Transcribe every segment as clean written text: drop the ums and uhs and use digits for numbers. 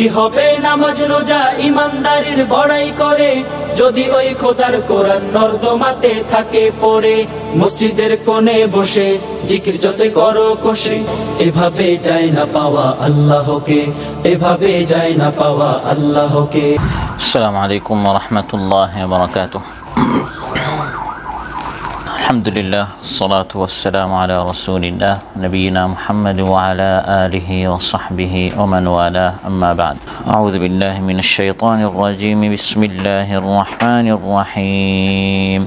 কি হবে নামাজ রোজা ইমানদারির বড়াই করে, যদি ওই খোদার কোরআন নর্দমাতে থাকে পড়ে। মসজিদের কোণে বসে জিকির যতই করো কষে, এভাবে যায় না পাওয়া আল্লাহকে, এভাবে যায় না পাওয়া আল্লাহকে। আসসালামু আলাইকুম ওয়া রাহমাতুল্লাহি ওয়া বারাকাতুহু। আলহামদুলিল্লাহ, আসসালাতু ওয়াসসালামু আলা রাসূলিল্লাহ নবিয়িনা মুহাম্মদ ওয়া আলা আলিহি ওয়া সাহবিহি ওয়া মান ওয়ালা, আম্মা বা'দ। আউযু বিল্লাহি মিনাশ শাইতানির রাজীম। বিসমিল্লাহির রাহমানির রাহিম।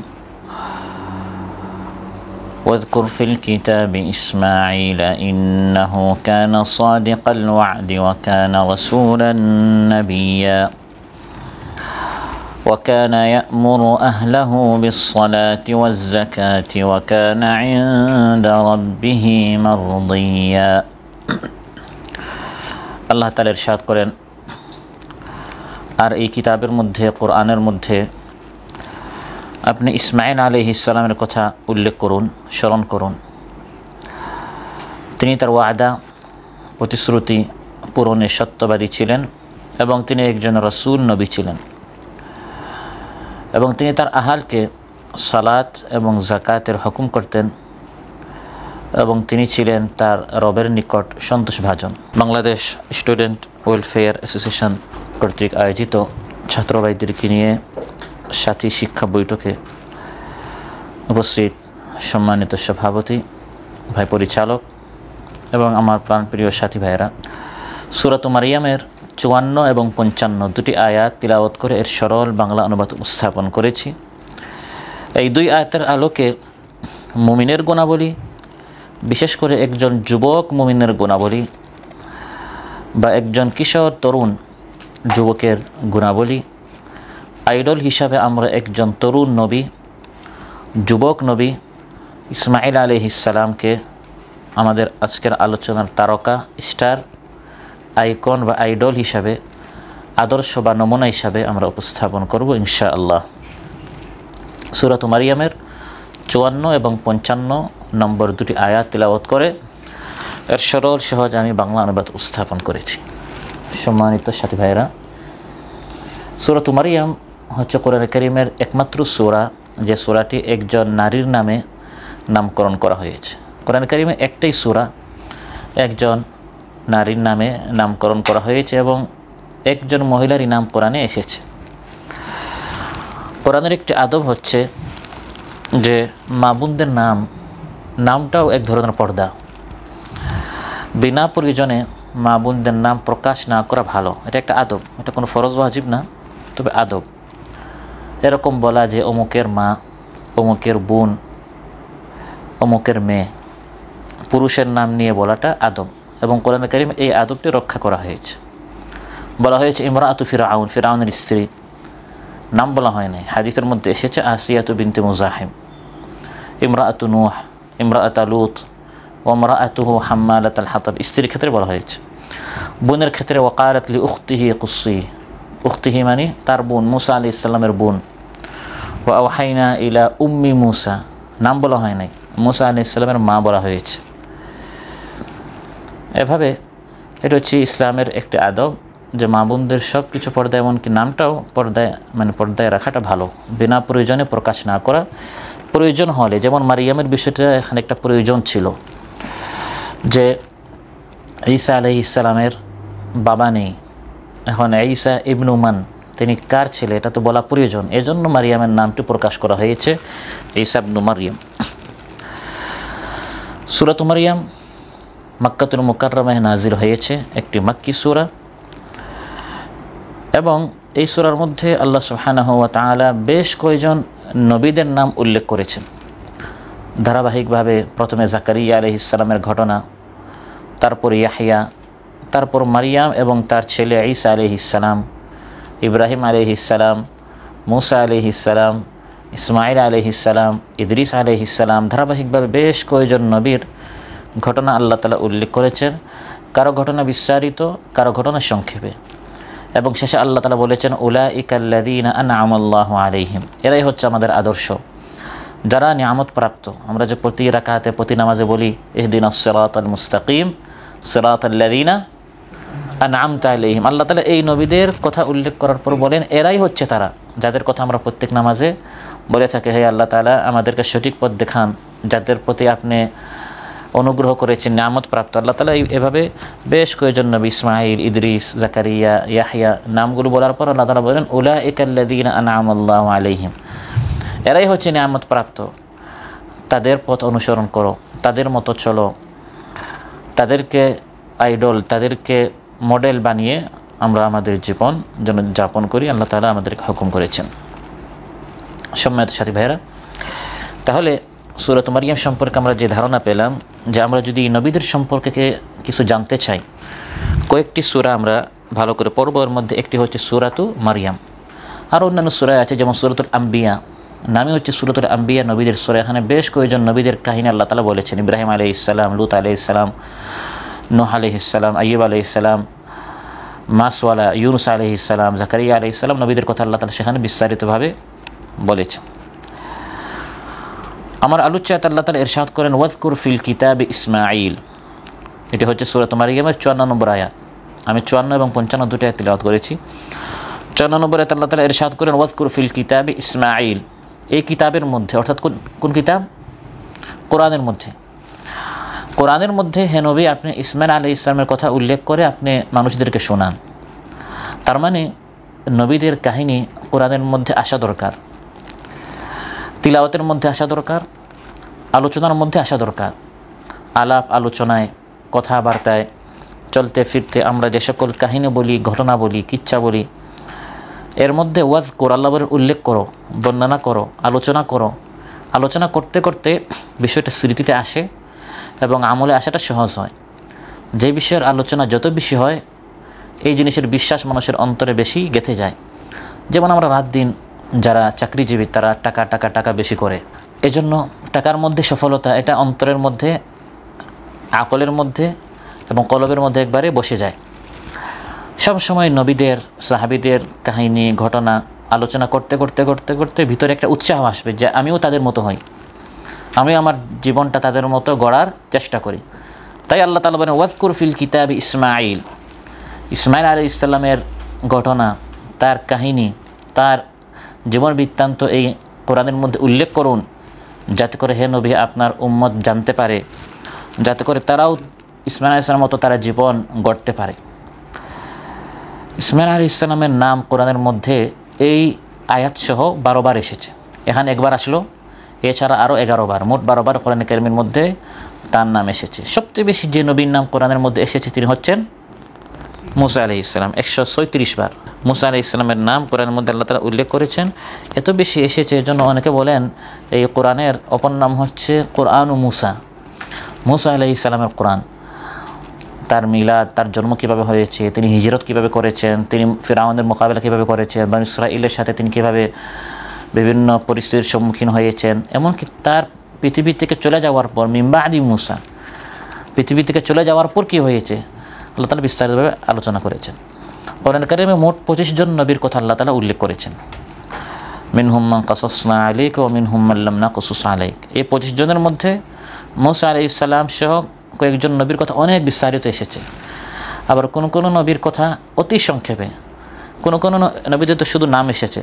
واذكر في الكتاب إسماعيل إنه كان صادق الوعد وكان رسولا نبيا وكان يأمر أهله بالصلاة والزكاة وكان عند ربه مرضيا। আল্লাহ তাআলা ইরশাদ করেন, আর এই কিতাবের মধ্যে, কোরআনের মধ্যে আপনি ইসমাঈল আলাইহিস সালামের কথা উল্লেখ করুন, স্মরণ করুন। তিনি তার ওয়াদা, প্রতিশ্রুতি পূরণে সত্যবাদী ছিলেন এবং তিনি একজন রাসূল, নবী ছিলেন। এবং তিনি তার আহালকে সালাত এবং যাকাতের হুকুম করতেন এবং তিনি ছিলেন তার রবের নিকট সন্তোষভাজন। বাংলাদেশ স্টুডেন্ট ওয়েলফেয়ার অ্যাসোসিয়েশন কর্তৃক আয়োজিত ছাত্রভাইদেরকে নিয়ে সাথী শিক্ষা বৈঠকে উপস্থিত সম্মানিত সভাপতি, ভাই পরিচালক এবং আমার প্রাণপ্রিয় সাথী ভাইয়েরা, সূরাত মারিয়ামের 54 এবং 55 দুটি আয়াত তিলাওয়াত করে এর সরল বাংলা অনুবাদ উপস্থাপন করেছি। এই দুই আয়াতের আলোকে মুমিনের গুণাবলী, বিশেষ করে একজন যুবক মুমিনের গুণাবলী বা একজন কিশোর তরুণ যুবকের গুণাবলী, আইডল হিসাবে আমরা একজন তরুণ নবী, যুবক নবী ইসমাঈল আলাইহিস সালামকে আমাদের আজকের আলোচনার তারকা, স্টার, আইকন বা আইডল হিসাবে, আদর্শ বা নমুনা হিসাবে আমরা উপস্থাপন করব ইনশাআল্লাহ। সূরাত মারিয়ামের 54 এবং 55 নম্বর দুটি আয়াত তিলাওয়াত করে এর সরল সহজ আমি বাংলা অনুবাদ উপস্থাপন করেছি। সম্মানিত সাথী ভাইরা, সূরাত মারিয়াম হচ্ছে কোরআন কারীমের একমাত্র সূরা যে সূরাটি একজন নারীর নামে নামকরণ করা হয়েছে। কোরআন কারীমে একটাই সূরা একজন নারীর নামে নামকরণ করা হয়েছে এবং একজন মহিলারই নাম কোরআনে এসেছে। কোরআনের একটি আদব হচ্ছে যে মা বোনদের নামটাও এক ধরনের পর্দা। বিনা প্রয়োজনে মা বোনদের নাম প্রকাশ না করা ভালো, এটা একটা আদব, এটা কোনো ফরজ ওয়াজিব না, তবে আদব। এরকম বলা যে অমুকের মা, অমুকের বোন, অমুকের মেয়ে, পুরুষের নাম নিয়ে বলাটা আদব এবং কোরআন কারীম এই আদবটি রক্ষা করা হয়েছে। বলা হয়েছে ইমরাআতু ফিরআউন, ফিরআউনের স্ত্রী, নাম বলা হয় নাই। হাদিসের মধ্যে এসেছে আসিয়াতু বিনতে মুজাহিম, ইমরাআতু নূহ, ইমরাআতু লূত, ওয়া ইমরাআতুহু হাম্মালাতাল হাতাব, স্ত্রীর ক্ষেত্রে বলা হয়েছে। বোনের ক্ষেত্রে ওয়াকারাত লি উখতিহি কুসি, উখতিহি মানে তার বোন, মুসা আলাইহিস সালামের বোন। ওয়া আওহাইনা ইলা উম্মি মুসা, নাম বলা হয় নাই, মুসা আলাইহিস সালামের মা বলা হয়েছে। এভাবে এটা হচ্ছে ইসলামের একটি আদব যে মা বোনদের সব কিছু পর্দায়, এমনকি নামটাও পর্দায় রাখাটা ভালো, বিনা প্রয়োজনে প্রকাশ না করা। প্রয়োজন হলে, যেমন মারিয়ামের বিষয়টা এখানে একটা প্রয়োজন ছিল যে ঈসা আলাইহিস সালামের বাবা নেই, এখন ঈসা ইবনু মান, তিনি কার ছেলে, এটা তো বলা প্রয়োজন, এজন্য মারিয়ামের নামটি প্রকাশ করা হয়েছে ঈসা ইবনু মারিয়াম। সূরাত মারিয়াম মক্কাতুল মুকাররমায় নাজিল হয়েছে, একটি মাক্কি সূরা। এবং এই সূরার মধ্যে আল্লাহ সুবহানাহু ওয়া তাআলা বেশ কয়েকজন নবীদের নাম উল্লেখ করেছেন ধারাবাহিকভাবে। প্রথমে জাকারিয়া আলাইহিস সালামের ঘটনা, তারপর ইয়াহইয়া, তারপর মারিয়াম এবং তার ছেলে ঈসা আলাইহিস সালাম, ইব্রাহিম আলাইহিস সালাম, মুসা আলাইহিস সালাম, ইসমাঈল আলাইহিস সালাম, ইদ্রিস আলাইহিস সালাম, ধারাবাহিকভাবে বেশ কয়েকজন নবীর ঘটনা আল্লাহ তাআলা উল্লেখ করেছেন। কারো ঘটনা বিস্তারিত, কারো ঘটনা সংক্ষেপে। এবং শেষে আল্লাহ তাআলা বলেছেন উলাইকাল্লাযীনা আন'আমাল্লাহু আলাইহিম, এরাই হচ্ছে আমাদের আদর্শ, যারা নিয়ামত প্রাপ্ত। আমরা যে প্রতি রাকাতে, প্রতি নামাজে বলি ইহদিনাস সিরাতাল মুস্তাকিম সিরাতাল্লাযীনা আনআমতা আলাইহিম। আল্লাহ তাআলা এই নবীদের কথা উল্লেখ করার পর বলেন এরাই হচ্ছে তারা যাদের কথা আমরা প্রত্যেক নামাজে বলে থাকি, হে আল্লাহ তাআলা আমাদেরকে সঠিক পথ দেখান, যাদের প্রতি আপনি অনুগ্রহ করেছেন, নিয়ামত প্রাপ্ত। আল্লাহ তাআলা এভাবে বেশ কয়েকজন নবী ইসমাঈল, ইদ্রিস, জাকারিয়া, ইয়াহইয়া নামগুলো বলার পর আল্লাহ তাআলা বলেন উলাইকাল্লাযীনা আনআমাল্লাহু আলাইহিম, এরাই হচ্ছে নিয়ামত প্রাপ্ত, তাদের পথ অনুসরণ করো, তাদের মতো চলো, তাদেরকে আইডল, তাদেরকে মডেল বানিয়ে আমরা আমাদের জীবন যেন যাপন করি, আল্লাহ তাআলা আমাদেরকে হুকুম করেছেন। সম্মানিত সাথী ভাইয়েরা, তাহলে সূরাত মারইয়াম সম্পর্কে আমরা যে ধারণা পেলাম যে আমরা যদি নবীদের সম্পর্কে কিছু জানতে চাই, কয়েকটি সূরা আমরা ভালো করে পড়ব। এর মধ্যে একটি হচ্ছে সূরাতু মারইয়াম, আর অন্যান্য সূরা আছে যেমন সূরাতুল আম্বিয়া, নামে হচ্ছে সূরাতুল আম্বিয়া, নবীদের সূরা। এখানে বেশ কয়েকজন নবীদের কাহিনী আল্লাহ তাআলা বলেছেন, ইব্রাহিম আলাইহিস সালাম, লূত আলাইহিস সালাম, নূহ আলাইহিস সালাম, আইয়ুব আলাইহিস সালাম, মাসওয়ালা, ইউনুস আলাইহিস সালাম, জাকারিয়া আলাইহিস সালাম, নবীদের কথা আল্লাহ তাআলা সেখানে বিস্তারিতভাবে বলেছেন। আমার আলোচ্যাত আল্লাহ তাআলা ইরশাদ করেন ওয়াজকুর ফিল কিতাবে ইসমাঈল, এটি হচ্ছে সূরাত মারইয়ামের 54 নম্বর আয়াত। আমি 54 এবং 55 দুটি আয়াত তিলাওয়াত করেছি। 54 নম্বর আয়াত আল্লাহ তাআলা ইরশাদ করেন ওয়াজকুর ফিল কিতাবে ইসমাঈল, এই কিতাবের মধ্যে, অর্থাৎ কোন কিতাব? কোরআনের মধ্যে। কোরআনের মধ্যে হে নবী আপনি ইসমাঈল আলাইহিস সালামের কথা উল্লেখ করে আপনি মানুষদেরকে শোনান। তার মানে নবীদের কাহিনী কোরআনের মধ্যে আসা দরকার, তিলাওয়াতের মধ্যে আসা দরকার, আলোচনার মধ্যে আসা দরকার। আলাপ আলোচনায়, কথাবার্তায়, চলতে ফিরতে আমরা যে সকল কাহিনী বলি, ঘটনা বলি, কিচ্ছা বলি, এর মধ্যে ওয়াজকুর, আল্লাহর উল্লেখ করো, বর্ণনা করো, আলোচনা করো। আলোচনা করতে করতে বিষয়টা স্মৃতিতে আসে এবং আমলে আসাটা সহজ হয়। যে বিষয়ের আলোচনা যত বেশি হয় এই জিনিসের বিশ্বাস মানুষের অন্তরে বেশি গেঁথে যায়। যেমন আমরা রাত দিন যারা চাকরিজীবী তারা টাকা টাকা টাকা বেশি করে, এজন্য টাকার মধ্যে সফলতা এটা অন্তরের মধ্যে, আকলের মধ্যে এবং কলবের মধ্যে একবারে বসে যায়। সব সময় নবীদের, সাহাবীদের কাহিনী, ঘটনা আলোচনা করতে করতে করতে করতে ভিতরে একটা উৎসাহ আসবে যে আমিও তাদের মতো হই, আমি আমার জীবনটা তাদের মতো গড়ার চেষ্টা করি। তাই আল্লাহ তাআলা বলেন ওয়াজকুর ফিল কিতাবি ইসমাঈল, ইসমাঈল আলাইহিস সালামের ঘটনা, তার কাহিনী, তার জীবন বৃত্তান্ত এই কোরআনের মধ্যে উল্লেখ করুন, যাতে করে হে নবী আপনার উম্মত জানতে পারে, যাতে করে তারাও ইসমাঈল আলাইহিস সালামের মতো তারা জীবন গড়তে পারে। ইসমাঈল আলাইহিস সালামের নাম কোরআনের মধ্যে এই আয়াত সহ 12 বার এসেছে। এখানে একবার আসলো, এছাড়া আরও 11 বার, মোট 12 বার কোরআন কারীমের মধ্যে তার নাম এসেছে। সবচেয়ে বেশি যে নবীর নাম কোরআনের মধ্যে এসেছে তিনি হচ্ছেন মুসা আলাইহিস সালাম, 136 বার মুসা আলাইহিস সালামের নাম কোরআনের মধ্যে আল্লাহ তাআলা উল্লেখ করেছেন। এত বেশি এসেছে এজন্য অনেকে বলেন এই কোরআনের অপর নাম হচ্ছে কোরআনু মুসা, মুসা আলাইহিস সালামের কোরআন। তার মিলাদ, তার জন্ম কীভাবে হয়েছে, তিনি হিজরত কীভাবে করেছেন, তিনি ফিরআউনের মোকাবেলা কীভাবে করেছেন, বনী ইসরাঈলের সাথে তিনি কীভাবে বিভিন্ন পরিস্থিতির সম্মুখীন হয়েছেন, এমনকি তার পৃথিবী থেকে চলে যাওয়ার পর মিন বাদি মুসা, পৃথিবী থেকে চলে যাওয়ার পর কী হয়েছে আল্লাহ তাআলা বিস্তারিতভাবে আলোচনা করেছেন। কোরআন কারীমে মোট 25 জন নবীর কথা আল্লাহ তাআলা উল্লেখ করেছেন। মিনহুম মান কাসাসনা আলাইকা ওয়া মিনহুম মান লাম নাকসুস আলাইক। এই 25 জনের মধ্যে মুসা আলাইহিস সালাম সহ কয়েকজন নবীর কথা অনেক বিস্তারিত এসেছে। আবার কোন কোন নবীর কথা অতি সংক্ষেপে, কোন কোন নবীদের তো শুধু নাম এসেছে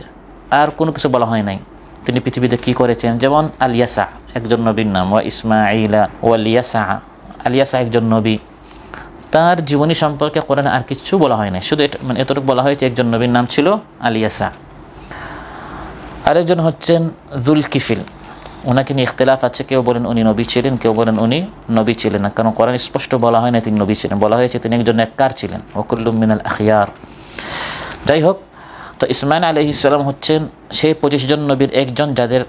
আর কোনো কিছু বলা হয় নাই, তিনি পৃথিবীতে কী করেছেন। যেমন আলিয়াসা একজন নবীর নাম, ওয়া ইসমাঈলা ওয়া আলিয়াসা, আলিয়াসা একজন নবী, তার জীবনী সম্পর্কে কোরআনে আর কিছু বলা হয় না, শুধু এতটুকু বলা হয়েছে একজন নবীর নাম ছিল আলিয়াসা। আরেকজন হচ্ছেন যুলকিফিল, ওনাকে নিয়ে ইখতিলাফ আছে, কেউ বলেন উনি নবী ছিলেন, কেউ বলেন উনি নবী ছিলেন না, কারণ কোরআন স্পষ্ট বলা হয় না তিনি নবী ছিলেন, বলা হয়েছে তিনি একজন নেককার ছিলেন, ওয়া কুল্লুম মিনাল আখিয়ার। যাই হোক, তো ইসমাঈল আলাইহিস সালাম হচ্ছেন সেই 25 জন নবীর একজন যাদের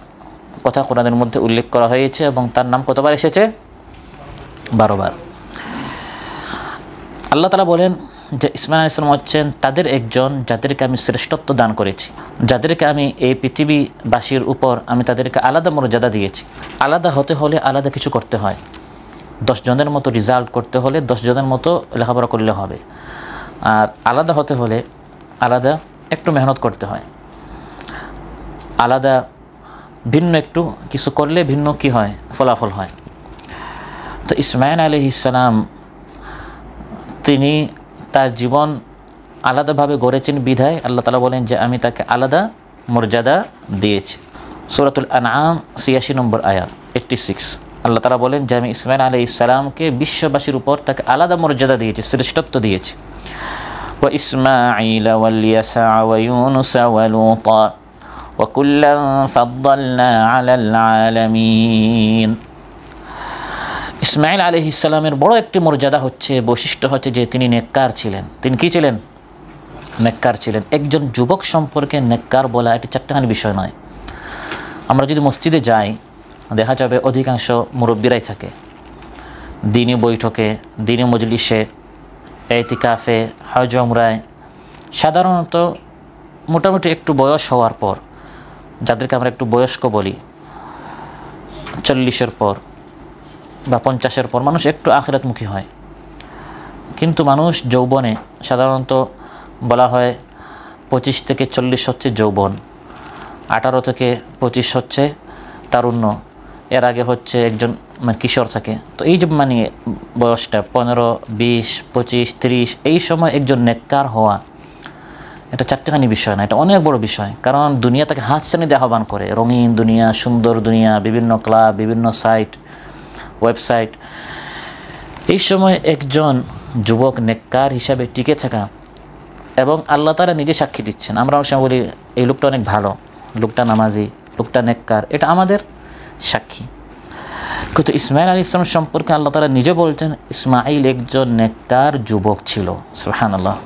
কথা কোরআনের মধ্যে উল্লেখ করা হয়েছে এবং তার নাম কতবার এসেছে? 12 বার। আল্লাহ তাআলা বলেন যে ইসমাঈল আলাইহিস সালাম হচ্ছেন তাদের একজন যাদেরকে আমি শ্রেষ্ঠত্ব দান করেছি, যাদেরকে আমি এই পৃথিবীবাসীর উপর আমি তাদেরকে আলাদা মর্যাদা দিয়েছি। আলাদা হতে হলে আলাদা কিছু করতে হয়, 10 জনের মতো রেজাল্ট করতে হলে 10 জনের মতো লেখাপড়া করলে হবে, আর আলাদা হতে হলে আলাদা একটু মেহনত করতে হয়, আলাদা ভিন্ন একটু কিছু করলে ভিন্ন কি হয়, ফলাফল হয়। তো ইসমাঈল আলাইহিস সালাম তিনি তার জীবন আলাদাভাবে গড়েছেন বিধায় আল্লাহ তাআলা বলেন যে আমি তাকে আলাদা মর্যাদা দিয়েছি। সূরাতুল আনআম ৮৬ নম্বর আয়াত 86 আল্লাহ তাআলা বলেন যে আমি ইসমাঈল আলাইহিস সালামকে বিশ্ববাসীর উপর তাকে আলাদা মর্যাদা দিয়েছি, শ্রেষ্ঠত্ব দিয়েছি। ওয়া ইসমাঈল ওয়াল ইয়াসা ওয়া ইউনুস ওয়া লূতা ওয়া কুল্লান ফাদ্দালনা আলাল আলামিন। ইসমাঈল আলাইহিস সালামের বড় একটি মর্যাদা হচ্ছে, বৈশিষ্ট্য হচ্ছে যে তিনি নেককার ছিলেন। তিনি কি ছিলেন? নেককার ছিলেন। একজন যুবক সম্পর্কে নেককার বলা এটি চারটাখানি বিষয় নয়। আমরা যদি মসজিদে যাই দেখা যাবে অধিকাংশ মুরব্বীরাই থাকে, দ্বীনি বৈঠকে, দ্বীনি মজলিসে, ইতিকাফে, হজ উমরায়। সাধারণত মোটামুটি একটু বয়স হওয়ার পর, যাদেরকে আমরা একটু বয়স্ক বলি, 40-এর পর বা 50-এর পর মানুষ একটু আখিরাতমুখী হয়। কিন্তু মানুষ যৌবনে সাধারণত বলা হয় 25 থেকে 40 হচ্ছে যৌবন, 18 থেকে 25 হচ্ছে তারুণ্য, এর আগে হচ্ছে একজন কিশোর থাকে। তো এই যে বয়সটা 15, 20, 25, 30, এই সময় একজন নেককার হওয়া এটা চারটেখানি বিষয় না, এটা অনেক বড় বিষয়। কারণ দুনিয়া তাকে হাতছানি দিয়ে আহ্বান করে, রঙিন দুনিয়া, সুন্দর দুনিয়া, বিভিন্ন ক্লাব, বিভিন্ন সাইট, ওয়েবসাইট। এই সময় একজন যুবক নেককার হিসাবে টিকে থাকা, এবং আল্লাহ তাআলা নিজে সাক্ষী দিচ্ছেন। আমরা অনেক সময় বলি এই লোকটা অনেক ভালো, লোকটা নামাজি, লোকটা নেককার, এটা আমাদের সাক্ষী। কিন্তু ইসমাঈল আলাইহিস সালাম সম্পর্কে আল্লাহ তাআলা নিজে বলছেন ইসমাঈল একজন নেককার যুবক ছিল। সুবহানাল্লাহ।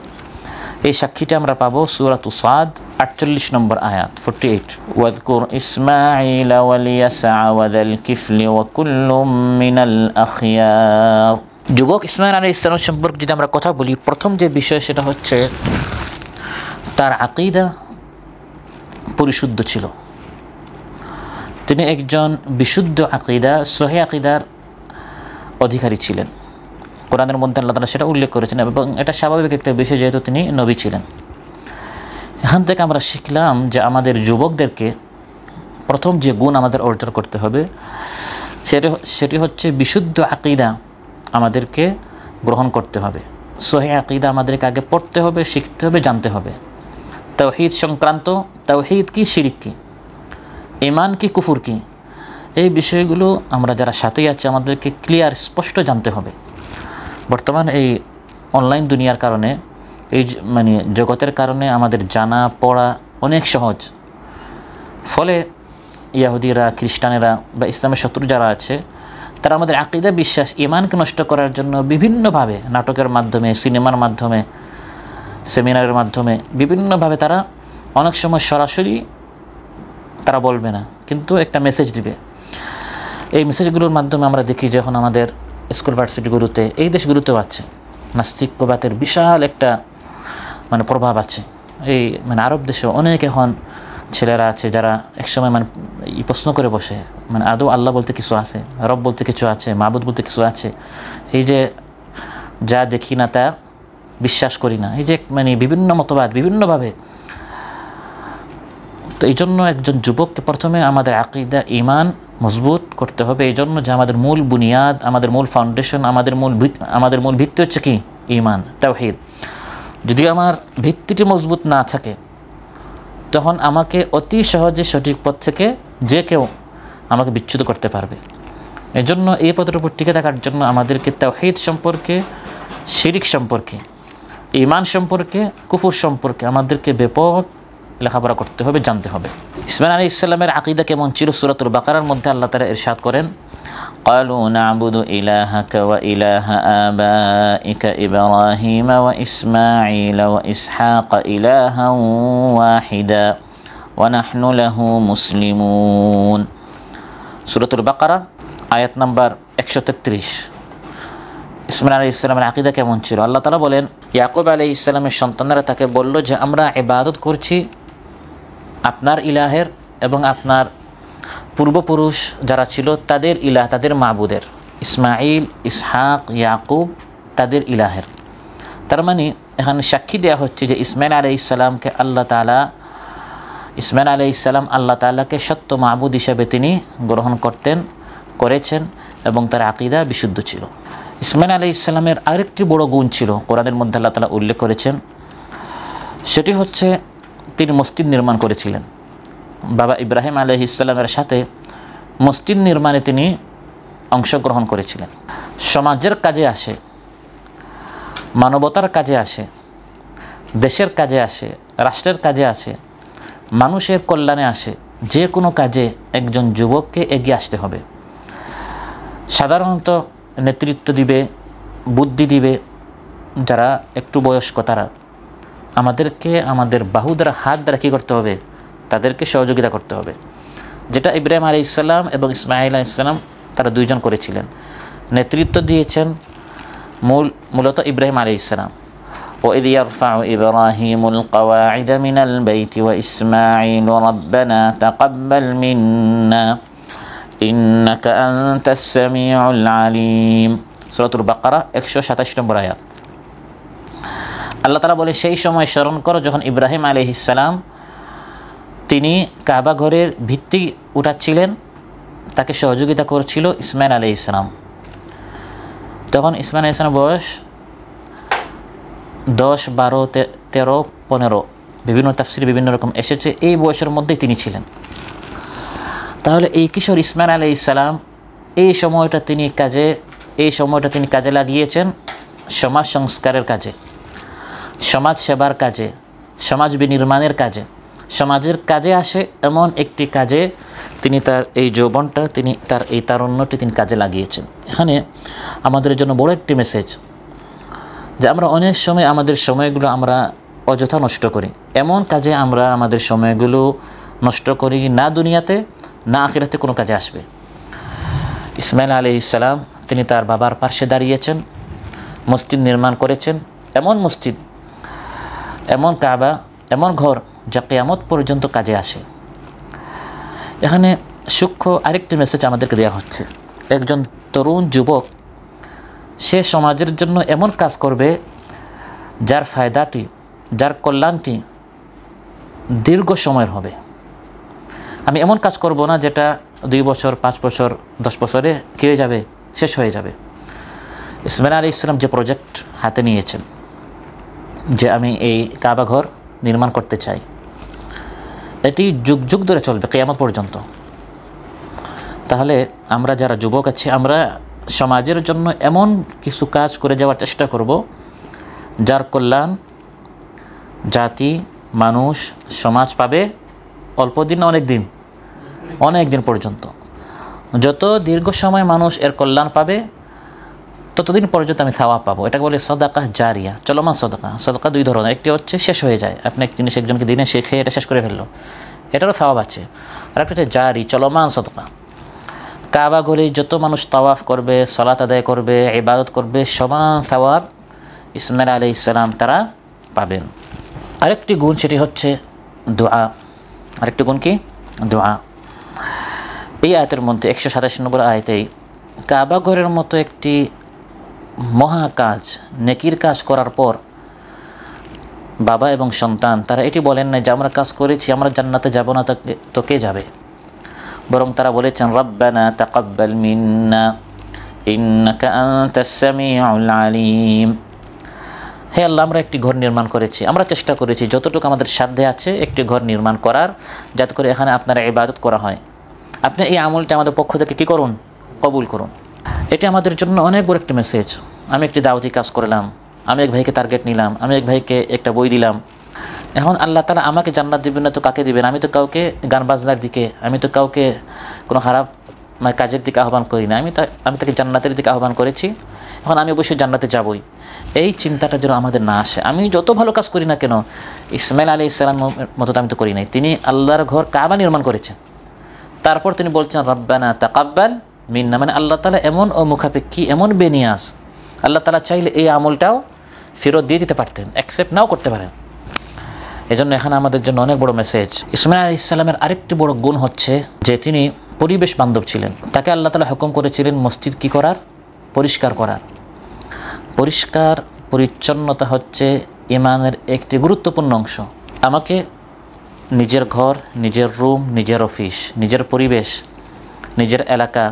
এই সাক্ষীটা আমরা পাবো সূরাতুস সাদ 48 নম্বর আয়াত 48। ওয়াযকুর ইসমাঈল ওয়াল ইয়াসা ওয়া যাল কিফলি ওয়া কুল্লুম মিনাল আখিয়ার। যুবক ইসমাঈল আলাইহিস সালাম সম্পর্কে যদি আমরা কথা বলি, প্রথম যে বিষয় সেটা হচ্ছে তার আকীদা পরিশুদ্ধ ছিল। তিনি একজন বিশুদ্ধ আকীদা, সহিহ আকীদার অধিকারী ছিলেন। কোরআনের মধ্যে আল্লাহ তাআলা সেটা উল্লেখ করেছেন, এবং এটা স্বাভাবিক একটা বিষয় যেহেতু তিনি নবী ছিলেন। এখান থেকে আমরা শিখলাম যে আমাদের যুবকদেরকে প্রথম যে গুণ আমাদের অর্জন করতে হবে সেটি হচ্ছে বিশুদ্ধ আকীদা আমাদেরকে গ্রহণ করতে হবে। সহিহ আকীদা আমাদেরকে আগে পড়তে হবে, শিখতে হবে, জানতে হবে। তাওহীদ সংক্রান্ত, তাওহীদ কি, শিরিক কি, ঈমান কি, কুফর কি, এই বিষয়গুলো আমরা যারা সাথেই আছে আমাদেরকে ক্লিয়ার, স্পষ্ট জানতে হবে। বর্তমান এই অনলাইন দুনিয়ার কারণে, এই জগতের কারণে আমাদের জানা পড়া অনেক সহজ। ফলে ইহুদিরা, খ্রিস্টানেরা বা ইসলামের শত্রু যারা আছে তারা আমাদের আকীদা, বিশ্বাস, ঈমানকে নষ্ট করার জন্য বিভিন্নভাবে, নাটকের মাধ্যমে, সিনেমার মাধ্যমে, সেমিনারের মাধ্যমে বিভিন্নভাবে তারা অনেক সময় সরাসরি তারা বলবে না, কিন্তু একটা মেসেজ দিবে। এই মেসেজগুলোর মাধ্যমে আমরা দেখি যখন আমাদের স্কুল ভার্সিটিগুলোতে, এই দেশগুলোতেও আছে, নাস্তিক্যবাদের বিশাল একটা প্রভাব আছে। এই আরব দেশে অনেক এখন ছেলেরা আছে যারা একসময় প্রশ্ন করে বসে, আদৌ আল্লাহ বলতে কিছু আছে, রব বলতে কিছু আছে, মাবুদ বলতে কিছু আছে, এই যে যা দেখি না তা বিশ্বাস করি না, এই যে বিভিন্ন মতবাদ বিভিন্নভাবে। তো এই জন্য একজন যুবককে প্রথমে আমাদের আকীদা, ঈমান মজবুত করতে হবে। এই জন্য যে আমাদের মূল বুনিয়াদ, আমাদের মূল ফাউন্ডেশন, আমাদের মূল ভিত্তি হচ্ছে কি? ঈমান, তাওহীদ। যদি আমার ভিত্তিটি মজবুত না থাকে তখন আমাকে অতি সহজে সঠিক পথ থেকে যে কেউ আমাকে বিচ্যুত করতে পারবে। এজন্য এই পথের উপর টিকে থাকার জন্য আমাদেরকে তাওহীদ সম্পর্কে, শিরিক সম্পর্কে, ঈমান সম্পর্কে, কুফর সম্পর্কে আমাদেরকে ব্যাপক লেখাপড়া করতে হবে, জানতে হবে। ইসমাঈল আলাইহিস সালামের আকীদা কেমন ছিল? সূরাতুল বাকারার মধ্যে আল্লাহ তাআলা ইরশাদ করেন, قالوا نعبد إلهك وإله آبائك إبراهيم وإسماعيل وإسحاق إلها واحدا ونحن له مسلمون। সূরাতুল বাকারা আয়াত নাম্বার 133। ইসমাঈল আলাইহিস সালামের আকীদা কেমন ছিল? আল্লাহ তাআলা বলেন, ইয়াকুব আলাইহিস সালামের সন্তানেরা তাকে বলল যে আমরা ইবাদত করছি আপনার ইলাহের এবং আপনার পূর্বপুরুষ যারা ছিল তাদের ইলাহ, তাদের মাবুদের, ইসমাঈল, ইসহাক, ইয়াকুব, তাদের ইলাহের। তার এখানে সাক্ষী দেওয়া হচ্ছে যে ইসমাঈল আলাইহিস সালামকে আল্লাহ তাআলা, ইসমাঈল আলাইহিস সালাম আল্লাহ তাআলাকে সত্য মাবুদ হিসেবে তিনি গ্রহণ করেছেন, এবং তার আকীদা বিশুদ্ধ ছিল। ইসমাইল আলাইহিস সালামের আরেকটি বড় গুণ ছিল, কোরআনের মধ্যে আল্লাহ তাআলা উল্লেখ করেছেন, সেটি হচ্ছে তিনি মসজিদ নির্মাণ করেছিলেন। বাবা ইব্রাহিম আলাইহিস সালামের সাথে মসজিদ নির্মাণে তিনি অংশগ্রহণ করেছিলেন। সমাজের কাজে আসে, মানবতার কাজে আসে, দেশের কাজে আসে, রাষ্ট্রের কাজে আসে, মানুষের কল্যাণে আসে, যে কোনো কাজে একজন যুবককে এগিয়ে আসতে হবে। সাধারণত নেতৃত্ব দিবে, বুদ্ধি দিবে যারা একটু বয়স্ক, তারা আমাদেরকে আমাদের বাহু দ্বারা, হাত দ্বারা কী করতে হবে, তাদেরকে সহযোগিতা করতে হবে, যেটা ইব্রাহিম আলাইহিস সালাম এবং ইসমাঈল আলাইহিস সালাম তারা দুইজন করেছিলেন। নেতৃত্ব দিয়েছেন মূলত ইব্রাহিম আলাইহিস সালাম। وإذ يرفع إبراهيم القواعد من البيت وإسماعيل ربنا تقبل منا إنك أنت السميع العليم সূরাতুল বাকারা 127 নম্বর আয়াত। আল্লাহ তাআলা বলে, সেই সময় স্মরণ করো যখন ইব্রাহিম আলাইহিস সালাম তিনি কাবা ঘরের ভিত্তি উঠাচ্ছিলেন, তাকে সহযোগিতা করছিল ইসমাইল আলাইহিস সালাম। তখন ইসমাইল আলাইহিস সালাম বয়স 10, 12, 13, 15, বিভিন্ন তাফসির বিভিন্ন রকম এসেছে, এই বয়সের মধ্যেই তিনি ছিলেন। তাহলে এই কিশোর ইসমাইল আলাইহিস সালাম এই সময়টা তিনি কাজে লাগিয়েছেন সমাজ সংস্কারের কাজে, সমাজ সেবার কাজে, সমাজ বিনির্মাণের কাজে, সমাজের কাজে আসে এমন একটি কাজে তিনি তার এই যৌবনটা, তিনি তার এই তারুণ্যটি তিনি কাজে লাগিয়েছেন। এখানে আমাদের জন্য বড় একটি মেসেজ, যে আমরা অনেক সময় আমাদের সময়গুলো আমরা অযথা নষ্ট করি। এমন কাজে আমরা আমাদের সময়গুলো নষ্ট করি, না দুনিয়াতে না আখিরাতে কোনো কাজে আসবে। ইসমাইল আলাইহিস সালাম তিনি তার বাবার পাশে দাঁড়িয়েছেন, মসজিদ নির্মাণ করেছেন, এমন মসজিদ, এমন কাবা, এমন ঘর যা কিয়ামত পর্যন্ত কাজে আসে। এখানে সূক্ষ্ম আরেকটি মেসেজ আমাদেরকে দেওয়া হচ্ছে, একজন তরুণ যুবক সে সমাজের জন্য এমন কাজ করবে যার ফায়দাটি, যার কল্যাণটি দীর্ঘ সময়ের হবে। আমি এমন কাজ করব না যেটা 2 বছর, 5 বছর, 10 বছরে কী হয়ে যাবে, শেষ হয়ে যাবে। ইসমাইল আলাইহিস সালাম যে প্রজেক্ট হাতে নিয়েছেন, যে আমি এই কাবা ঘর নির্মাণ করতে চাই, এটি যুগ যুগ ধরে চলবে কিয়ামত পর্যন্ত। তাহলে আমরা যারা যুবক আছি, আমরা সমাজের জন্য এমন কিছু কাজ করে যাওয়ার চেষ্টা করব যার কল্যাণ জাতি, মানুষ, সমাজ পাবে অল্প দিন, অনেক দিন পর্যন্ত। যত দীর্ঘ সময় মানুষ এর কল্যাণ পাবে ততদিন পর্যন্ত আমি সওয়াব পাবো। এটাকে বলে সাদাকা জারিয়া, চলমান সাদাকা। সাদাকা 2 ধরনের, একটি হচ্ছে শেষ হয়ে যায়, আপনি এক জিনিস একজনকে দিনে শিখে এটা শেষ করে ফেললো, এটারও সওয়াব আছে। আর একটা হচ্ছে জারি, চলমান সাদাকা। কাবা ঘরে যত মানুষ তাওয়াফ করবে, সালাত আদায় করবে, ইবাদত করবে, সমান সওয়াব ইসমাইল আলাইহিস সালাম তারা পাবেন। আরেকটি গুণ, সেটি হচ্ছে দোয়া। আরেকটি গুণ কি? দোয়া। এই আয়াতের মধ্যে 127 নম্বর আয়াতেই কাবা ঘরের মতো একটি মহা কাজ, নেকির কাজ করার পর বাবা এবং সন্তান তারা এটি বলেন না যে আমরা কাজ করেছি, আমরা জান্নাতে যাব না, তো কে যাবে? বরং তারা বলেছেন, রব্বানা তাকাব্বাল মিন্না ইন্নাকা আনতাস সামিউল আলিম। হে আল্লাহ, আমরা একটি ঘর নির্মাণ করেছি, আমরা চেষ্টা করেছি যতটুকু আমাদের সাধ্যে আছে একটি ঘর নির্মাণ করার, যাতে করে এখানে আপনার ইবাদত করা হয়। আপনি এই আমলটা আমাদের পক্ষ থেকে কী করুন, কবুল করুন। এটি আমাদের জন্য অনেক বড় একটি মেসেজ। আমি একটি দাওয়াতি কাজ করলাম, আমি এক ভাইকে টার্গেট নিলাম, আমি এক ভাইকে একটা বই দিলাম, এখন আল্লাহ তাআলা আমাকে জান্নাত দিবেন না তো কাকে দিবেন? আমি তো কাউকে গান বাজনার দিকে, আমি তো কাউকে কোনো খারাপ কাজের দিকে আহ্বান করি না, আমি তাকে জান্নাতের দিকে আহ্বান করেছি, এখন আমি অবশ্যই জান্নাতে যাবই। এই চিন্তাটা যেন আমাদের না আসে। আমি যত ভালো কাজ করি না কেন, ইসমাইল আলাইহিস সালামের মতো আমি তো করি নাই। তিনি আল্লাহর ঘর কাবা নির্মাণ করেছেন, তারপর তিনি বলছেন রব্বানা তাকাব্বাল মিন্না, মানে আল্লাহ তাআলা এমন অমুখাপেক্ষী, এমন বেনিয়াস, আল্লাহ তাআলা চাইলে এই আমলটাও ফেরত দিয়ে দিতে পারতেন, অ্যাকসেপ্ট নাও করতে পারেন। এজন্য এখানে আমাদের জন্য অনেক বড় মেসেজ। ইসমাইল আলাইহিস সালামের আরেকটি বড় গুণ হচ্ছে যে তিনি পরিবেশ বান্ধব ছিলেন। তাকে আল্লাহ তাআলা হুকুম করেছিলেন মসজিদ কী করার, পরিষ্কার করার। পরিষ্কার পরিচ্ছন্নতা হচ্ছে ঈমানের একটি গুরুত্বপূর্ণ অংশ। আমাকে নিজের ঘর, নিজের রুম, নিজের অফিস, নিজের পরিবেশ, নিজের এলাকা,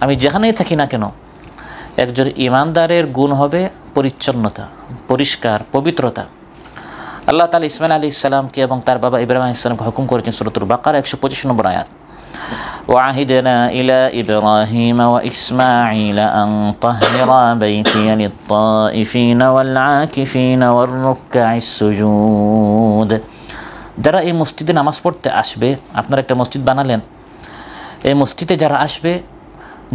আমি যেখানেই থাকি না কেন, একজন ইমানদারের গুণ হবে পরিচ্ছন্নতা, পরিষ্কার, পবিত্রতা। আল্লাহ তাআলা ইসমাঈল আলাইহিস সালামকে এবং তার বাবা ইব্রাহিম আলাইহিস সালামকে হুকুম করেছেন সূরাতুল বাকারা 125 নম্বর আয়াত, وعهدنا إلى إبراهيم وإسماعيل أن طهرا بيتي للطائفين والعاكفين والركع السجود। যারা এই মসজিদে নামাজ পড়তে আসবে, আপনারা একটা মসজিদ বানালেন, এই মসজিদে যারা আসবে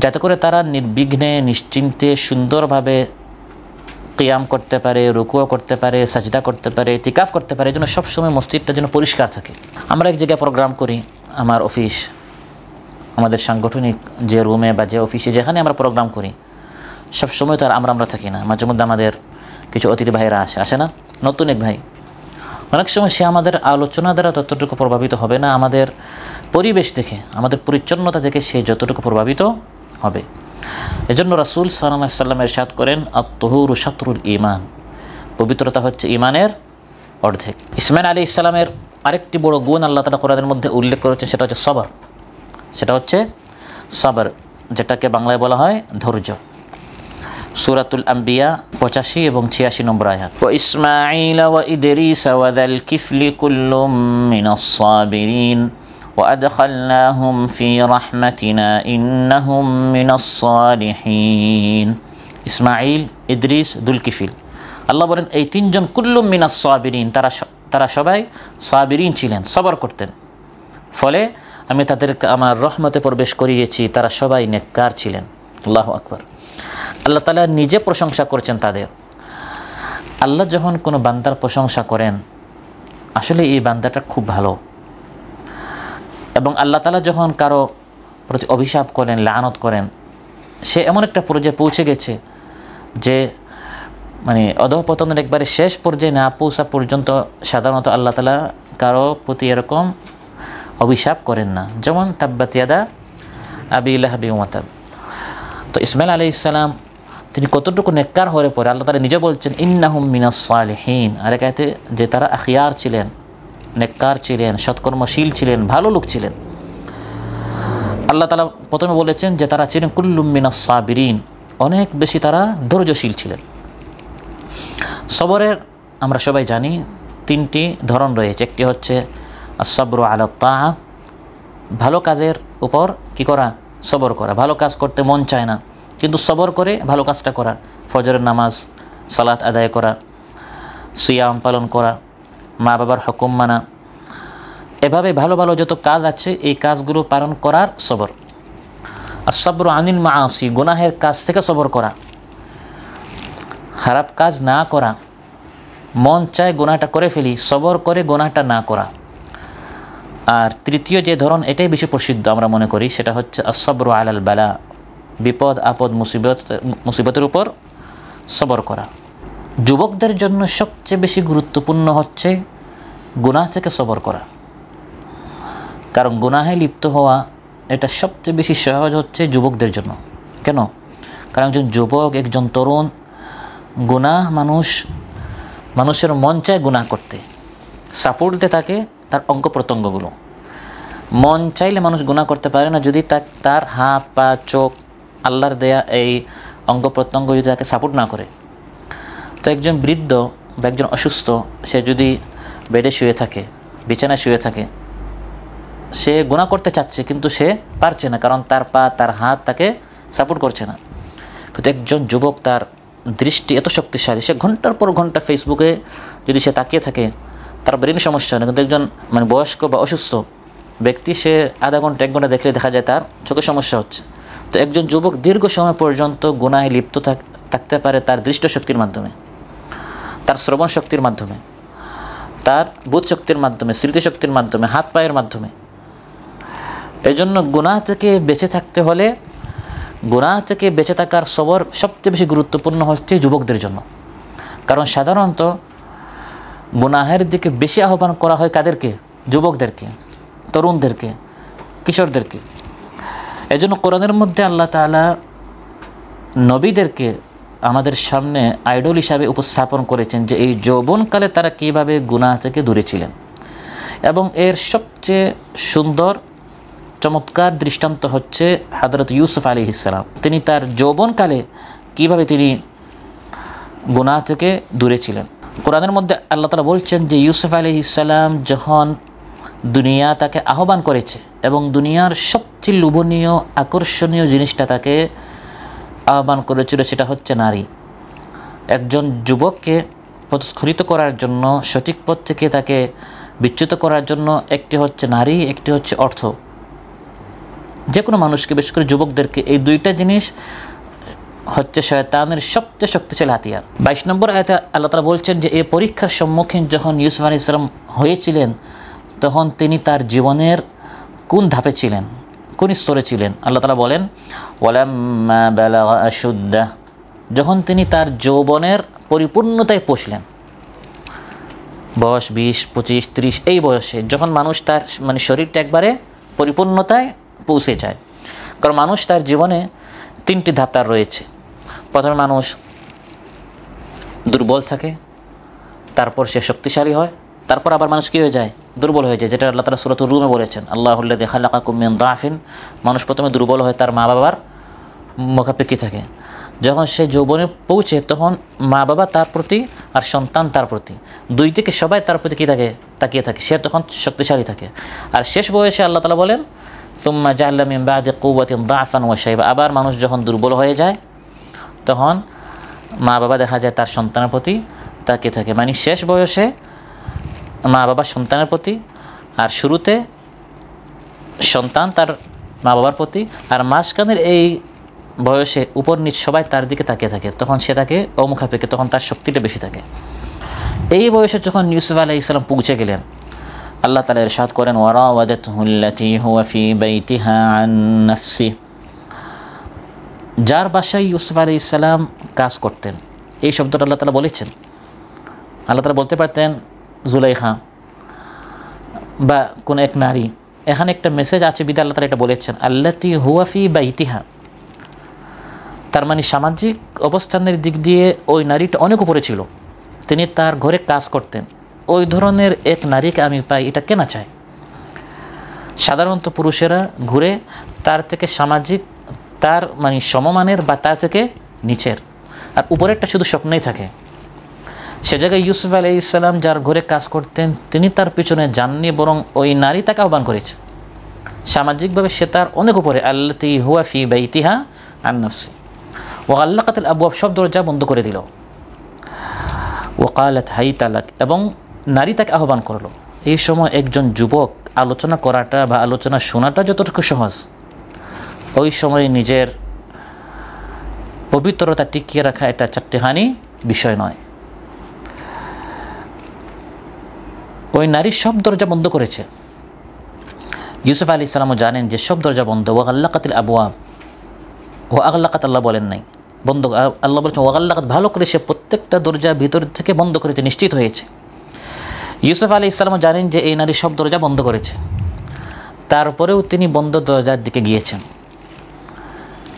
যাতে করে তারা নির্বিঘ্নে নিশ্চিন্তে সুন্দরভাবে কিয়াম করতে পারে, রুকুও করতে পারে, সাজদা করতে পারে, ইতিকাফ করতে পারে, এই জন্য সবসময় মসজিদটা যেন পরিষ্কার থাকে। আমরা এক জায়গায় প্রোগ্রাম করি, আমার অফিস, আমাদের সাংগঠনিক যে রুমে বা যে অফিসে যেখানে আমরা প্রোগ্রাম করি, সবসময় তো আর আমরা থাকি না, মাঝে মধ্যে আমাদের কিছু অতিথি ভাইরা আসে না, নতুন এক ভাই, অনেক সময় সে আমাদের আলোচনা দ্বারা ততটুকু প্রভাবিত হবে না, আমাদের পরিবেশ দেখে, আমাদের পরিচ্ছন্নতা দেখে সে যতটুকু প্রভাবিত হবে। এজন্য রাসূল সাল্লাল্লাহু আলাইহি ওয়াসাল্লাম ইরশাদ করেন, আত-তুহুরু শাতরুল ঈমান, পবিত্রতা হচ্ছে ঈমানের অর্ধেক। ইসমাঈল আলাইহিস সালামের আরেকটি বড় গুণ আল্লাহ তাআলা কোরআনের মধ্যে উল্লেখ করেছেন, সেটা হচ্ছে সবর। সেটা হচ্ছে সবর, যেটাকে বাংলায় বলা হয় ধৈর্য। সূরাতুল আম্বিয়া 85 এবং 86 নম্বর আয়াত, ওয়া ইসমাঈল ওয়া ইদরিস ওয়া যাল কিফলি কুল্লুম মিনাস সাবিরিন ওয়া আদখালনাহুম ফি রাহমাতিনা ইন্নাহুম মিনাস সালিহিন। ইসমাঈল, ইদরিস, দুলকিফিল, আল্লাহ বলেন এই তিনজন কুল্লুম মিনাস সাবিরিন, তারা সবাই সাবিরিন ছিলেন, সবর করতেন, ফলে আমি তাদেরকে আমার রহমতে প্রবেশ করিয়েছি, তারা সবাই নেককার ছিলেন। আল্লাহু আকবার। আল্লাহ তাআলা নিজে প্রশংসা করেছেন তাদের। আল্লাহ যখন কোনো বান্দার প্রশংসা করেন, আসলে এই বান্দাটা খুব ভালো, এবং আল্লাহ তাআলা যখন কারো প্রতি অভিশাপ করেন, লানত করেন, সে এমন একটা পর্যায়ে পৌঁছে গেছে যে মানে অধঃপতনের একবারে শেষ পর্যায়ে না পৌঁছা পর্যন্ত সাধারণত আল্লাহ তাআলা কারো প্রতি এরকম অভিশাপ করেন না, যেমন তাব্বাত ইয়াদা আবি লাহাবি ওয়া তাব। তো ইসমাঈল আলাইহিস সালাম তিনি কতটুকু নেককার হয়ে পড়ে আল্লাহ তাআলা নিজে বলছেন ইন্নাহুম মিনাস সালিহিন, আর একাতে যে তারা আখিয়ার ছিলেন, নেককার ছিলেন, সৎকর্মশীল ছিলেন, ভালো লোক ছিলেন। আল্লাহ তাআলা প্রথমে বলেছেন যে তারা ছিলেন কুল্লুম মিনাস সাবিরিন, অনেক বেশি তারা ধৈর্যশীল ছিলেন। সবরের আমরা সবাই জানি তিনটি ধরন রয়েছে। একটি হচ্ছে আস-সাবরু আলা তাআ, ভালো কাজের উপর কি করা, সবর করা। ভালো কাজ করতে মন চায় না, কিন্তু সবর করে ভালো কাজটা করা, ফজরের নামাজ, সালাত আদায় করা, সিয়াম পালন করা, মা বাবার হুকুম মানা, এভাবে ভালো ভালো যত কাজ আছে এই কাজগুলো পালন করার সবর। আস-সাবরু আনিল মাআসি, গুনাহের কাজ থেকে সবর করা, খারাপ কাজ না করা, মন চায় গুনাহটা করে ফেলি, সবর করে গুনাহটা না করা। আর তৃতীয় যে ধরন, এটাই বেশি প্রসিদ্ধ আমরা মনে করি, সেটা হচ্ছে আস-সাবরু আলাল বালা, বিপদ আপদ মুসিবতের উপর সবর করা। যুবকদের জন্য সবচেয়ে বেশি গুরুত্বপূর্ণ হচ্ছে গুনাহ থেকে সবর করা, কারণ গুনাহে লিপ্ত হওয়া এটা সবচেয়ে বেশি সহজ হচ্ছে যুবকদের জন্য। কেন? কারণ একজন যুবক, একজন তরুণ, গুনাহ মানুষের মন চায় গুনাহ করতে, সাপোর্ট দিতে থাকে তার অঙ্গ প্রত্যঙ্গগুলো। মন চাইলে মানুষ গুনাহ করতে পারে না যদি তার হাত পা চোখ আল্লাহর দেয়া এই অঙ্গ প্রত্যঙ্গ যদি তাকে সাপোর্ট না করে। তো একজন বৃদ্ধ বা একজন অসুস্থ, সে যদি বেডে শুয়ে থাকে, বিছানায় শুয়ে থাকে, সে গুনাহ করতে চাচ্ছে কিন্তু সে পারছে না, কারণ তার পা তার হাত তাকে সাপোর্ট করছে না। কিন্তু একজন যুবক, তার দৃষ্টি এত শক্তিশালী, সে ঘন্টার পর ঘন্টা ফেসবুকে যদি সে তাকিয়ে থাকে, তার ব্রেন সমস্যা নেই। কিন্তু একজন বয়স্ক বা অসুস্থ ব্যক্তি, সে আধা ঘন্টা 1 ঘন্টা দেখলে দেখা যায় তার চোখে সমস্যা হচ্ছে। তো একজন যুবক দীর্ঘ সময় পর্যন্ত গুনাহে লিপ্ত থাকতে পারে তার দৃষ্টিশক্তির মাধ্যমে, তার শ্রবণ শক্তির মাধ্যমে, তার বোধ শক্তির মাধ্যমে, স্মৃতিশক্তির মাধ্যমে, হাত পায়ের মাধ্যমে। এই জন্য গুনাহ থেকে বেঁচে থাকতে হলে, গুনাহ থেকে বেঁচে থাকার সবর সবচেয়ে বেশি গুরুত্বপূর্ণ হচ্ছে যুবকদের জন্য। কারণ সাধারণত গুনাহের দিকে বেশি আহ্বান করা হয় কাদেরকে? যুবকদেরকে, তরুণদেরকে, কিশোরদেরকে। এজন্য কোরআনের মধ্যে আল্লাহ তাআলা নবীদেরকে আমাদের সামনে আইডল হিসাবে উপস্থাপন করেছেন যে এই যৌবনকালে তারা কীভাবে গুনাহ থেকে দূরে ছিলেন। এবং এর সবচেয়ে সুন্দর চমৎকার দৃষ্টান্ত হচ্ছে হযরত ইউসুফ আলাইহিস সালাম। তিনি তার যৌবনকালে কিভাবে তিনি গুনাহ থেকে দূরে ছিলেন। কোরআনের মধ্যে আল্লাহ তাআলা বলছেন যে ইউসুফ আলাইহিস সালাম যখন দুনিয়া তাকে আহ্বান করেছে এবং দুনিয়ার সবচেয়ে লোভনীয় আকর্ষণীয় জিনিসটা তাকে আহ্বান করেছিল সেটা হচ্ছে নারী। একজন যুবককে পথস্খলিত করার জন্য, সঠিক পথ থেকে তাকে বিচ্যুত করার জন্য একটি হচ্ছে নারী, একটি হচ্ছে অর্থ। যে কোনো মানুষকে, বিশেষ করে যুবকদেরকে, এই দুইটা জিনিস হচ্ছে শয়তানের সবচেয়ে শক্তিশালী হাতিয়ার। 22 নম্বর আয়াতে আল্লাহ তাআলা বলছেন যে এই পরীক্ষার সম্মুখীন যখন ইউসুফ আলাইহিস সালাম হয়েছিলেন তখন তিনি তার জীবনের কোন ধাপে ছিলেন, কোন স্তরে ছিলেন? আল্লাহ তাআলা বলেন ওয়ালাম্মা বালাগা আশুদ্দাহ, যখন তিনি তার যৌবনের পরিপূর্ণতায় পৌঁছলেন। বয়স 20, 25, 30 এই বয়সে যখন মানুষ তার শরীরটা একবারে পরিপূর্ণতায় পৌঁছে যায়। কারণ মানুষ তার জীবনে 3টি ধাপ তার রয়েছে। প্রথমে মানুষ দুর্বল থাকে, তারপর সে শক্তিশালী হয়, তারপর আবার মানুষ কী হয়ে যায়? দুর্বল হয়ে যায়, যেটা আল্লাহ তাআলা সূরাতুর রুমে বলেছেন আল্লাহুল্লাযী খালাকাকুম মিন দাফিন। মানুষ প্রথমে দুর্বল হয় তার মা বাবার মুখাপেক্ষী থাকে। যখন সে যৌবনে পৌঁছে তখন মা বাবা তার প্রতি আর সন্তান তার প্রতি, দুই থেকে সবাই তার প্রতি কী থাকে? তাকিয়ে থাকে। সে তখন শক্তিশালী থাকে। আর শেষ বয়সে আল্লাহ তাআলা বলেন সুম্মা জাআলা মিন বাদি কুওয়াতিন দাফান ওয়া শাইবা, আবার মানুষ যখন দুর্বল হয়ে যায় তখন মা বাবা দেখা যায় তার সন্তানের প্রতি তাকিয়ে থাকে। মানে শেষ বয়সে মা বাবা সন্তানের প্রতি, আর শুরুতে সন্তান তার মা বাবার প্রতি, আর মাঝখানের এই বয়সে উপর নিচ সবাই তার দিকে তাকিয়ে থাকে। তখন সে তাকে অমুখাপেক্ষে, তখন তার শক্তিটা বেশি থাকে। এই বয়সে যখন ইউসুফ আলাইহিস সালাম পৌঁছে গেলেন, আল্লাহ তাআলা ইরশাদ করেন ওয়ারাওয়াদাতুহুল্লাতী হুয়া ফী বাইতিহা আন নাফসি, যার বাসায় ইউসুফ আলাইহিস সালাম কাজ করতেন। এই শব্দটা আল্লাহ তাআলা বলেছেন। আল্লাহ তাআলা বলতে পারতেন জুলাইখা বা কোন এক নারী। এখানে একটা মেসেজ আছে বিধায় আল্লাহ তাআলা এটা বলেছেন আল্লাতী হুয়া ফী বাইতিহা। তার মানে সামাজিক অবস্থানের দিক দিয়ে ওই নারীটা অনেক উপরে ছিল, তিনি তার ঘরে কাজ করতেন। ওই ধরনের এক নারীকে আমি পাই, এটা কেনা চায়? সাধারণত পুরুষেরা ঘুরে তার থেকে সামাজিক, তার মানে সমমানের বা তার থেকে নিচের, আর উপরেরটা শুধু স্বপ্নেই থাকে। সে জায়গায় ইউসুফ আলাইহিস সালাম যার ঘরে কাজ করতেন তিনি তার পিছনে যাননি, বরং ওই নারী তাকে আহ্বান করেছে। সামাজিকভাবে সে তার অনেক উপরে। আল্লাতী হুয়া ফী বাইতিহা আন নাফসি ওয়া গাল্লাকাতিল আবওয়াব, সব দরজা বন্ধ করে দিল। ওয়া ক্বালাত হাইতা লাক, এবং নারী তাকে আহ্বান করলো। এই সময় একজন যুবক আলোচনা করাটা বা আলোচনা শোনাটা যতটুকু সহজ, ওই সময় নিজের পবিত্রতা টিকিয়ে রাখা এটা চারটিখানি বিষয় নয়। ওই নারী সব দরজা বন্ধ করেছে। ইউসুফ আলাইহিস সালামও জানেন যে সব দরজা বন্ধ। ওয়া গাল্লাকাতিল আবওয়াব, ওয়া আগলাকাত আল্লাহ বলেন নাই, বন্ধ। আল্লাহ বলেছেন ওয়া গাল্লাকাত, ভালো করে সে প্রত্যেকটা দরজা ভিতর থেকে বন্ধ করেছে, নিশ্চিত হয়েছে। ইউসুফ আলাইহিস সালামও জানেন যে এই নারী সব দরজা বন্ধ করেছে, তারপরেও তিনি বন্ধ দরজার দিকে গিয়েছেন।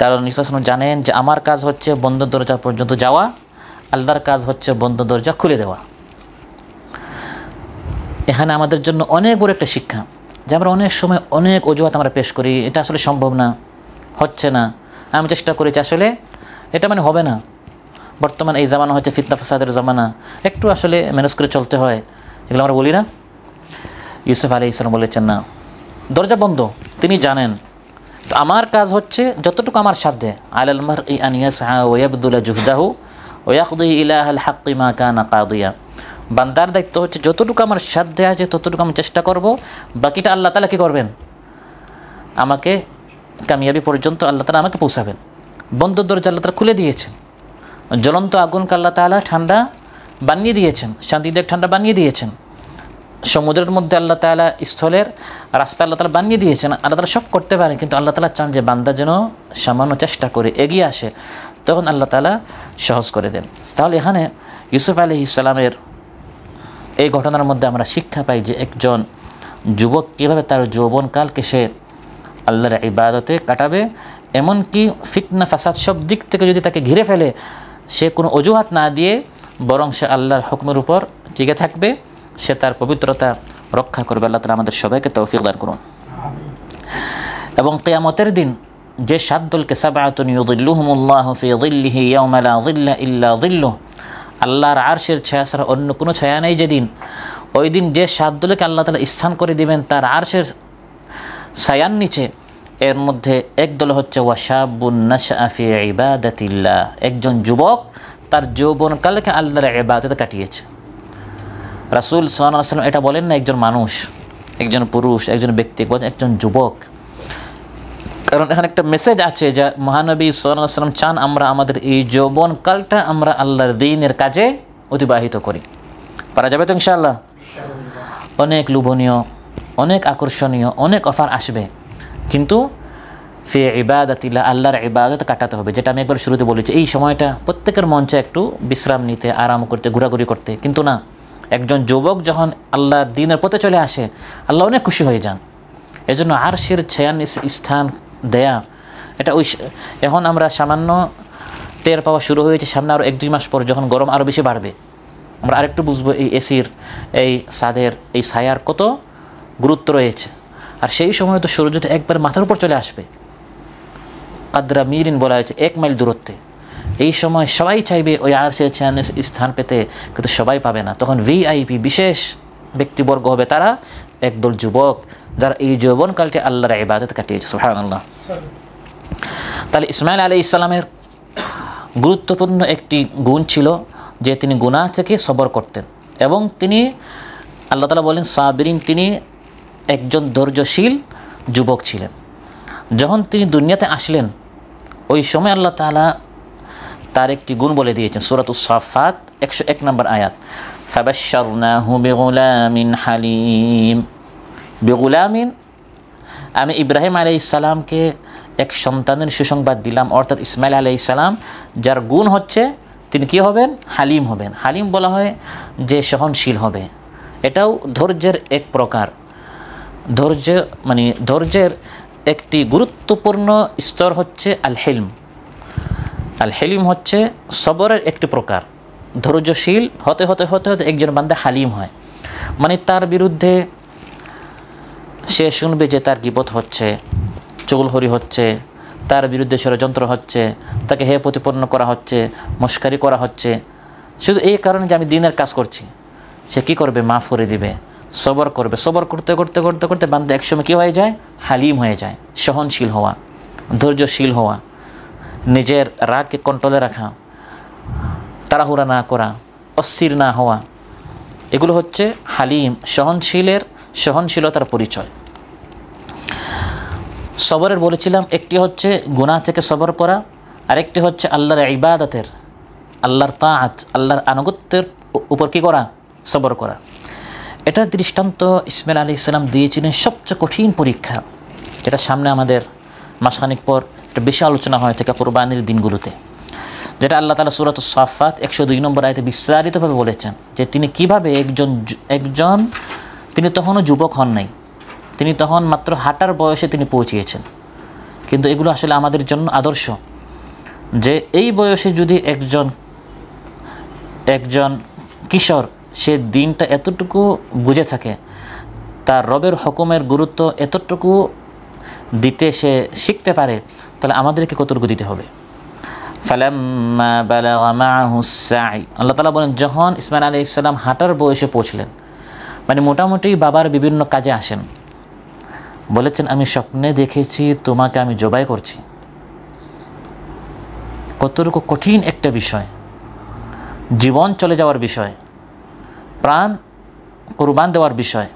কারণ ইউসুফ সালাম জানেন যে আমার কাজ হচ্ছে বন্ধ দরজা পর্যন্ত যাওয়া, আল্লাহর কাজ হচ্ছে বন্ধ দরজা খুলে দেওয়া। এখানে আমাদের জন্য অনেক বড় একটা শিক্ষা, যে আমরা অনেক সময় অনেক অজুহাত আমরা পেশ করি, এটা আসলে সম্ভব না, হচ্ছে না, আমি চেষ্টা করেছি, আসলে এটা মানে হবে না। বর্তমান এই জামানা হচ্ছে ফিতনা ফাসাদের জামানা, একটু আসলে ম্যানেজ করে চলতে হয়, এগুলো আমরা বলি না। ইউসুফ আলাইহিস সালাম বলেছেন না, দরজা বন্ধ, তিনি জানেন। তো আমার কাজ হচ্ছে যতটুকু আমার সাধ্যে, আলাল মারই আন ইয়াসআ ওয়া ইয়াবদুলা জুহদাহু ওয়া ইয়াকদি ইলাহাল হাক্কি মা কানা কাদিয়া। বান্দার দায়িত্ব হচ্ছে যতটুকু আমার সাধ্যে আছে ততটুকু আমি চেষ্টা করব, বাকিটা আল্লাহ তাআলা কী করবেন? আমাকে কামিয়াবি পর্যন্ত আল্লাহ তাআলা আমাকে পৌঁছাবেন। বন্ধ দরজা আল্লাহ তাআলা খুলে দিয়েছেন। জ্বলন্ত আগুনকে আল্লাহ তাআলা ঠান্ডা বানিয়ে দিয়েছেন, শান্তিদায়ক ঠান্ডা বানিয়ে দিয়েছেন। সমুদ্রের মধ্যে আল্লাহ তাআলা স্থলের রাস্তা আল্লাহ তাআলা বানিয়ে দিয়েছেন। আল্লাহ তাআলা সব করতে পারেন, কিন্তু আল্লাহ তাআলা চান যে বান্দা যেন সামান্য চেষ্টা করে এগিয়ে আসে, তখন আল্লাহ তাআলা সহজ করে দেন। তাহলে এখানে ইউসুফ আলাইহিস সালামের এই ঘটনার মধ্যে আমরা শিক্ষা পাই যে একজন যুবক কীভাবে তার যৌবনকালকে সে আল্লাহর ইবাদতে কাটাবে, এমনকি ফিতনা ফাসাদ সব দিক থেকে যদি তাকে ঘিরে ফেলে, সে কোনো অজুহাত না দিয়ে বরং সে আল্লাহর হুকুমের উপর টিকে থাকবে, সে তার পবিত্রতা রক্ষা করবে। আল্লাহ তাআলা আমাদের সবাইকে তৌফিক দান করুন। এবং কিয়ামতের দিন যে 7 দলকে সাবআতুন ইউযিল্লুহুমুল্লাহু ফি যিল্লিহি ইয়াওমা লা যিল্লা ইল্লা যিল্লুহু, আল্লাহর আরশের ছায়া ছাড়া অন্য কোনো ছায়া নেই যেদিন, ওই দিন যে 7 দলকে আল্লাহ তাআলা স্থান করে দিবেন তার আরশের ছায়ার নিচে, এর মধ্যে এক দল হচ্ছে ওয়াশাবুন নাশআ ফি ইবাদাতিল্লাহ, একজন যুবক তার যৌবনকালকে আল্লাহর ইবাদতে কাটিয়েছে। রাসূল সাল্লাল্লাহু আলাইহি ওয়াসাল্লাম এটা বলেন না একজন মানুষ, একজন পুরুষ, একজন ব্যক্তি, একজন যুবক। কারণ এখানে একটা মেসেজ আছে যে মহানবী সাল্লাল্লাহু আলাইহি ওয়াসাল্লাম চান আমরা আমাদের এই যৌবনকালটা আমরা আল্লাহর দ্বীনের কাজে অতিবাহিত করি। পারা যাবে তো ইনশাআল্লাহ? অনেক লোভনীয়, অনেক আকর্ষণীয়, অনেক অফার আসবে, কিন্তু ফি ইবাদাতিল্লাহ, আল্লাহর ইবাদত কাটাতে হবে। যেটা আমি একবার শুরুতে বলেছি, এই সময়টা প্রত্যেকের মঞ্চে একটু বিশ্রাম নিতে, আরাম করতে, ঘোরাঘুরি করতে, কিন্তু না, একজন যুবক যখন আল্লাহর দ্বীনের পথে চলে আসে আল্লাহ অনেক খুশি হয়ে যান। এজন্য আরশের ছায়ার স্থান দেয়া, এটা ওই এখন আমরা সামান্য টের পাওয়া শুরু হয়েছে, সামনে আরও 1-2 মাস পর যখন গরম আরও বেশি বাড়বে আমরা আরেকটু বুঝবো এই এসির, এই ছাদের, এই ছায়ার কত গুরুত্ব রয়েছে। আর সেই সময় তো সূর্যটা একবার মাথার উপর চলে আসবে, কাদরা মিরিন বলা হয়েছে 1 মাইল দূরত্বে। এই সময় সবাই চাইবে ওই আরশের ছায়ার স্থান পেতে, কিন্তু সবাই পাবে না। তখন ভিআইপি বিশেষ ব্যক্তিবর্গ হবে তারা, একদল যুবক যারা এই যৌবনকালটি আল্লাহর ইবাদত কাটিয়েছে। সুবহানাল্লাহ। তাহলে ইসমাঈল আলাইহিস সালামের গুরুত্বপূর্ণ একটি গুণ ছিল যে তিনি গুনাহ থেকে সবর করতেন, এবং তিনি আল্লাহ তাআলা বলেন সাবিরিন, তিনি একজন ধৈর্যশীল যুবক ছিলেন। যখন তিনি দুনিয়াতে আসলেন ওই সময় আল্লাহ তাআলা তার একটি গুণ বলে দিয়েছেন। সূরাতুস সাফফাত 101 নম্বর আয়াত, ফাবাশশারনাহু বিগুলামিন হালিম। বিগুলামিন, আমি ইব্রাহিম আলাইহিস সালামকে এক সন্তানের সুসংবাদ দিলাম, অর্থাৎ ইসমাঈল আলাইহিস সালাম, যার গুণ হচ্ছে তিনি কি হবেন? হালিম হবেন। হালিম বলা হয় যে সহনশীল হবে। এটাও ধৈর্যের এক প্রকার। ধৈর্য মানে ধৈর্যের একটি গুরুত্বপূর্ণ স্তর হচ্ছে আল হিলম। আল হিলম হচ্ছে সবরের একটি প্রকার। ধৈর্যশীল হতে হতে হতে হতে একজন বান্দা হালিম হয়, মানে তার বিরুদ্ধে সে শুনবে যে তার গীবত হচ্ছে, চুগলখড়ি হচ্ছে, তার বিরুদ্ধে ষড়যন্ত্র হচ্ছে, তাকে হে প্রতিপন্ন করা হচ্ছে, মস্কারি করা হচ্ছে, শুধু এই কারণে যে আমি দিনের কাজ করছি। সে কি করবে? মাফ করে দিবে, সবর করবে। সবর করতে করতে করতে করতে বান্দা একসময় কী হয়ে যায়? হালিম হয়ে যায়। সহনশীল হওয়া, ধৈর্যশীল হওয়া, নিজের রাগকে কন্ট্রোলে রাখা, তাড়াহুড়া না করা, অস্থির না হওয়া, এগুলো হচ্ছে হালিম, সহনশীলতার পরিচয়। সবরের বলেছিলাম একটি হচ্ছে গুনাহ থেকে সবর করা, আরেকটি হচ্ছে আল্লাহর ইবাদতের, আল্লাহর তাআত, আল্লাহর আনুগত্যের উপর কী করা? সবর করা। এটার দৃষ্টান্ত ইসমাঈল আলাইহিস সালাম দিয়েছিলেন সবচেয়ে কঠিন পরীক্ষা, যেটা সামনে আমাদের মাসখানিক পর এটা বেশি আলোচনা হয়ে থাকে কুরবানির দিনগুলোতে, যেটা আল্লাহ তাআলা সূরাতুস সাফফাত 102 নম্বর আয়াতে বিস্তারিতভাবে বলেছেন যে তিনি কিভাবে একজন তিনি তখনও যুবক হন নাই, তিনি তখন মাত্র হাঁটার বয়সে তিনি পৌঁছিয়েছেন। কিন্তু এগুলো আসলে আমাদের জন্য আদর্শ, যে এই বয়সে যদি একজন কিশোর সে দিনটা এতটুকু বুঝে থাকে, তার রবের হুকুমের গুরুত্ব এতটুকু দিতে সে শিখতে পারে, তাহলে আমাদেরকে কতটুকু দিতে হবে। ফালাম্মা বালাগা মাআহুস সাই, আল্লাহ তাআলা বলেন যখন ইসমাঈল আলাইহিস সালাম হাঁটার বয়সে পৌঁছলেন, মানে মোটামুটি বাবার বিভিন্ন কাজে আসেন, বলেছেন আমি স্বপ্নে দেখেছি তোমাকে আমি জবাই করছি। কতটুকু কঠিন একটা বিষয়, জীবন চলে যাওয়ার বিষয়, প্রাণ কুরবান দেওয়ার বিষয়।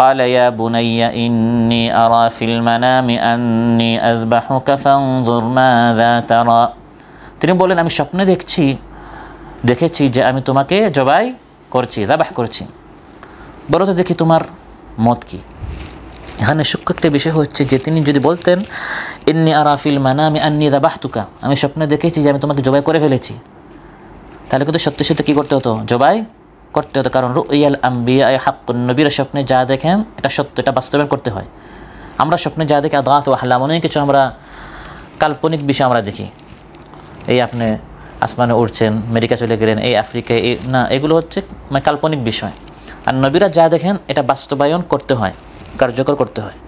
قال يا بني إني أرى في المنام أني أذبحك فانظر ماذا ترى। তিনি বলেন আমি স্বপ্নে দেখেছি যে আমি তোমাকে জবাই করছি, যাবাহ করছি, বলো তো দেখি তোমার মত কি। এখানে সূক্ষ্ম একটা বিষয় হচ্ছে যে তিনি যদি বলতেন ইন্নী আরা ফিল মানামি আন্নী যাবাহতুকা, আমি স্বপ্নে দেখেছি যে আমি তোমাকে জবাই করে ফেলেছি, তাহলে কিন্তু সত্যি সত্যি কী করতে হতো? জবাই করতে হতো। কারণ রুইয়াল আম্বিয়া হাক্কুন, নবীরা স্বপ্নে যা দেখেন এটা সত্য, এটা বাস্তবায়ন করতে হয়। আমরা স্বপ্নে যা দেখি আদাত ও আহলাম, অনেক কিছু আমরা কাল্পনিক বিষয় আমরা দেখি, এই আপনি আসমানে উড়ছেন, আমেরিকা চলে গেলেন, এই আফ্রিকায়, এই না, এগুলো হচ্ছে মানে কাল্পনিক বিষয়। আর নবীরা যা দেখেন এটা বাস্তবায়ন করতে হয়, কার্যকর করতে হয়।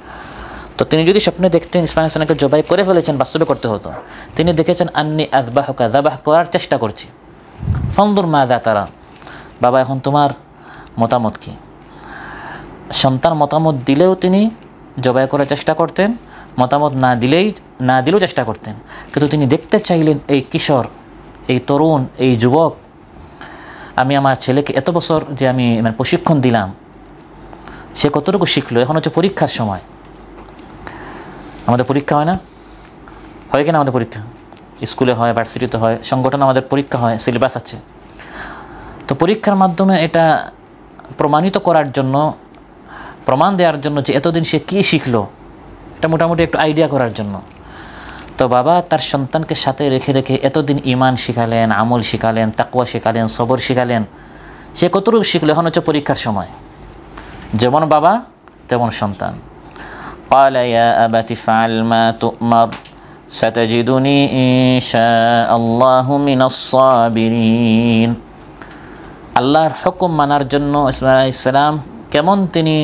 তো তিনি যদি স্বপ্নে দেখতেন ইসমাইল আলাইহিস সালামকে জবাই করে ফেলেছেন, বাস্তবে করতে হতো। তিনি দেখেছেন আন্নি আযবাহুকা, যাবাহ করার চেষ্টা করছি। ফানজুর মাযা তারা, বাবা এখন তোমার মতামত কি? সন্তান মতামত দিলেও তিনি জবাই করার চেষ্টা করতেন, মতামত না দিলেও চেষ্টা করতেন। কিন্তু তিনি দেখতে চাইলেন এই কিশোর, এই তরুণ, এই যুবক, আমি আমার ছেলেকে এত বছর যে আমি প্রশিক্ষণ দিলাম, সে কতটুকু শিখলো। এখন হচ্ছে পরীক্ষার সময়, আমাদের পরীক্ষা হয় না, হয় কিনা? আমাদের পরীক্ষা স্কুলে হয়, ভার্সিটিতে হয়, সংগঠনে আমাদের পরীক্ষা হয়, সিলেবাস আছে। তো পরীক্ষার মাধ্যমে এটা প্রমাণিত করার জন্য, প্রমাণ দেওয়ার জন্য যে এতদিন সে কী শিখলো, এটা মোটামুটি একটু আইডিয়া করার জন্য। তো বাবা তার সন্তানকে সাথে রেখে রেখে এতদিন ঈমান শিখালেন, আমল শিখালেন, তাকওয়া শিখালেন, সবর শিখালেন, সে কতটুকু শিখলো। এখন হচ্ছে পরীক্ষার সময়, যেমন বাবা তেমন সন্তান। قال يا أبت افعل ما تؤمر ستجدني إن شاء الله من الصابرين। আল্লাহর হুকুম মানার জন্য ইসমাঈল আলাইহিস সালাম কেমন তিনি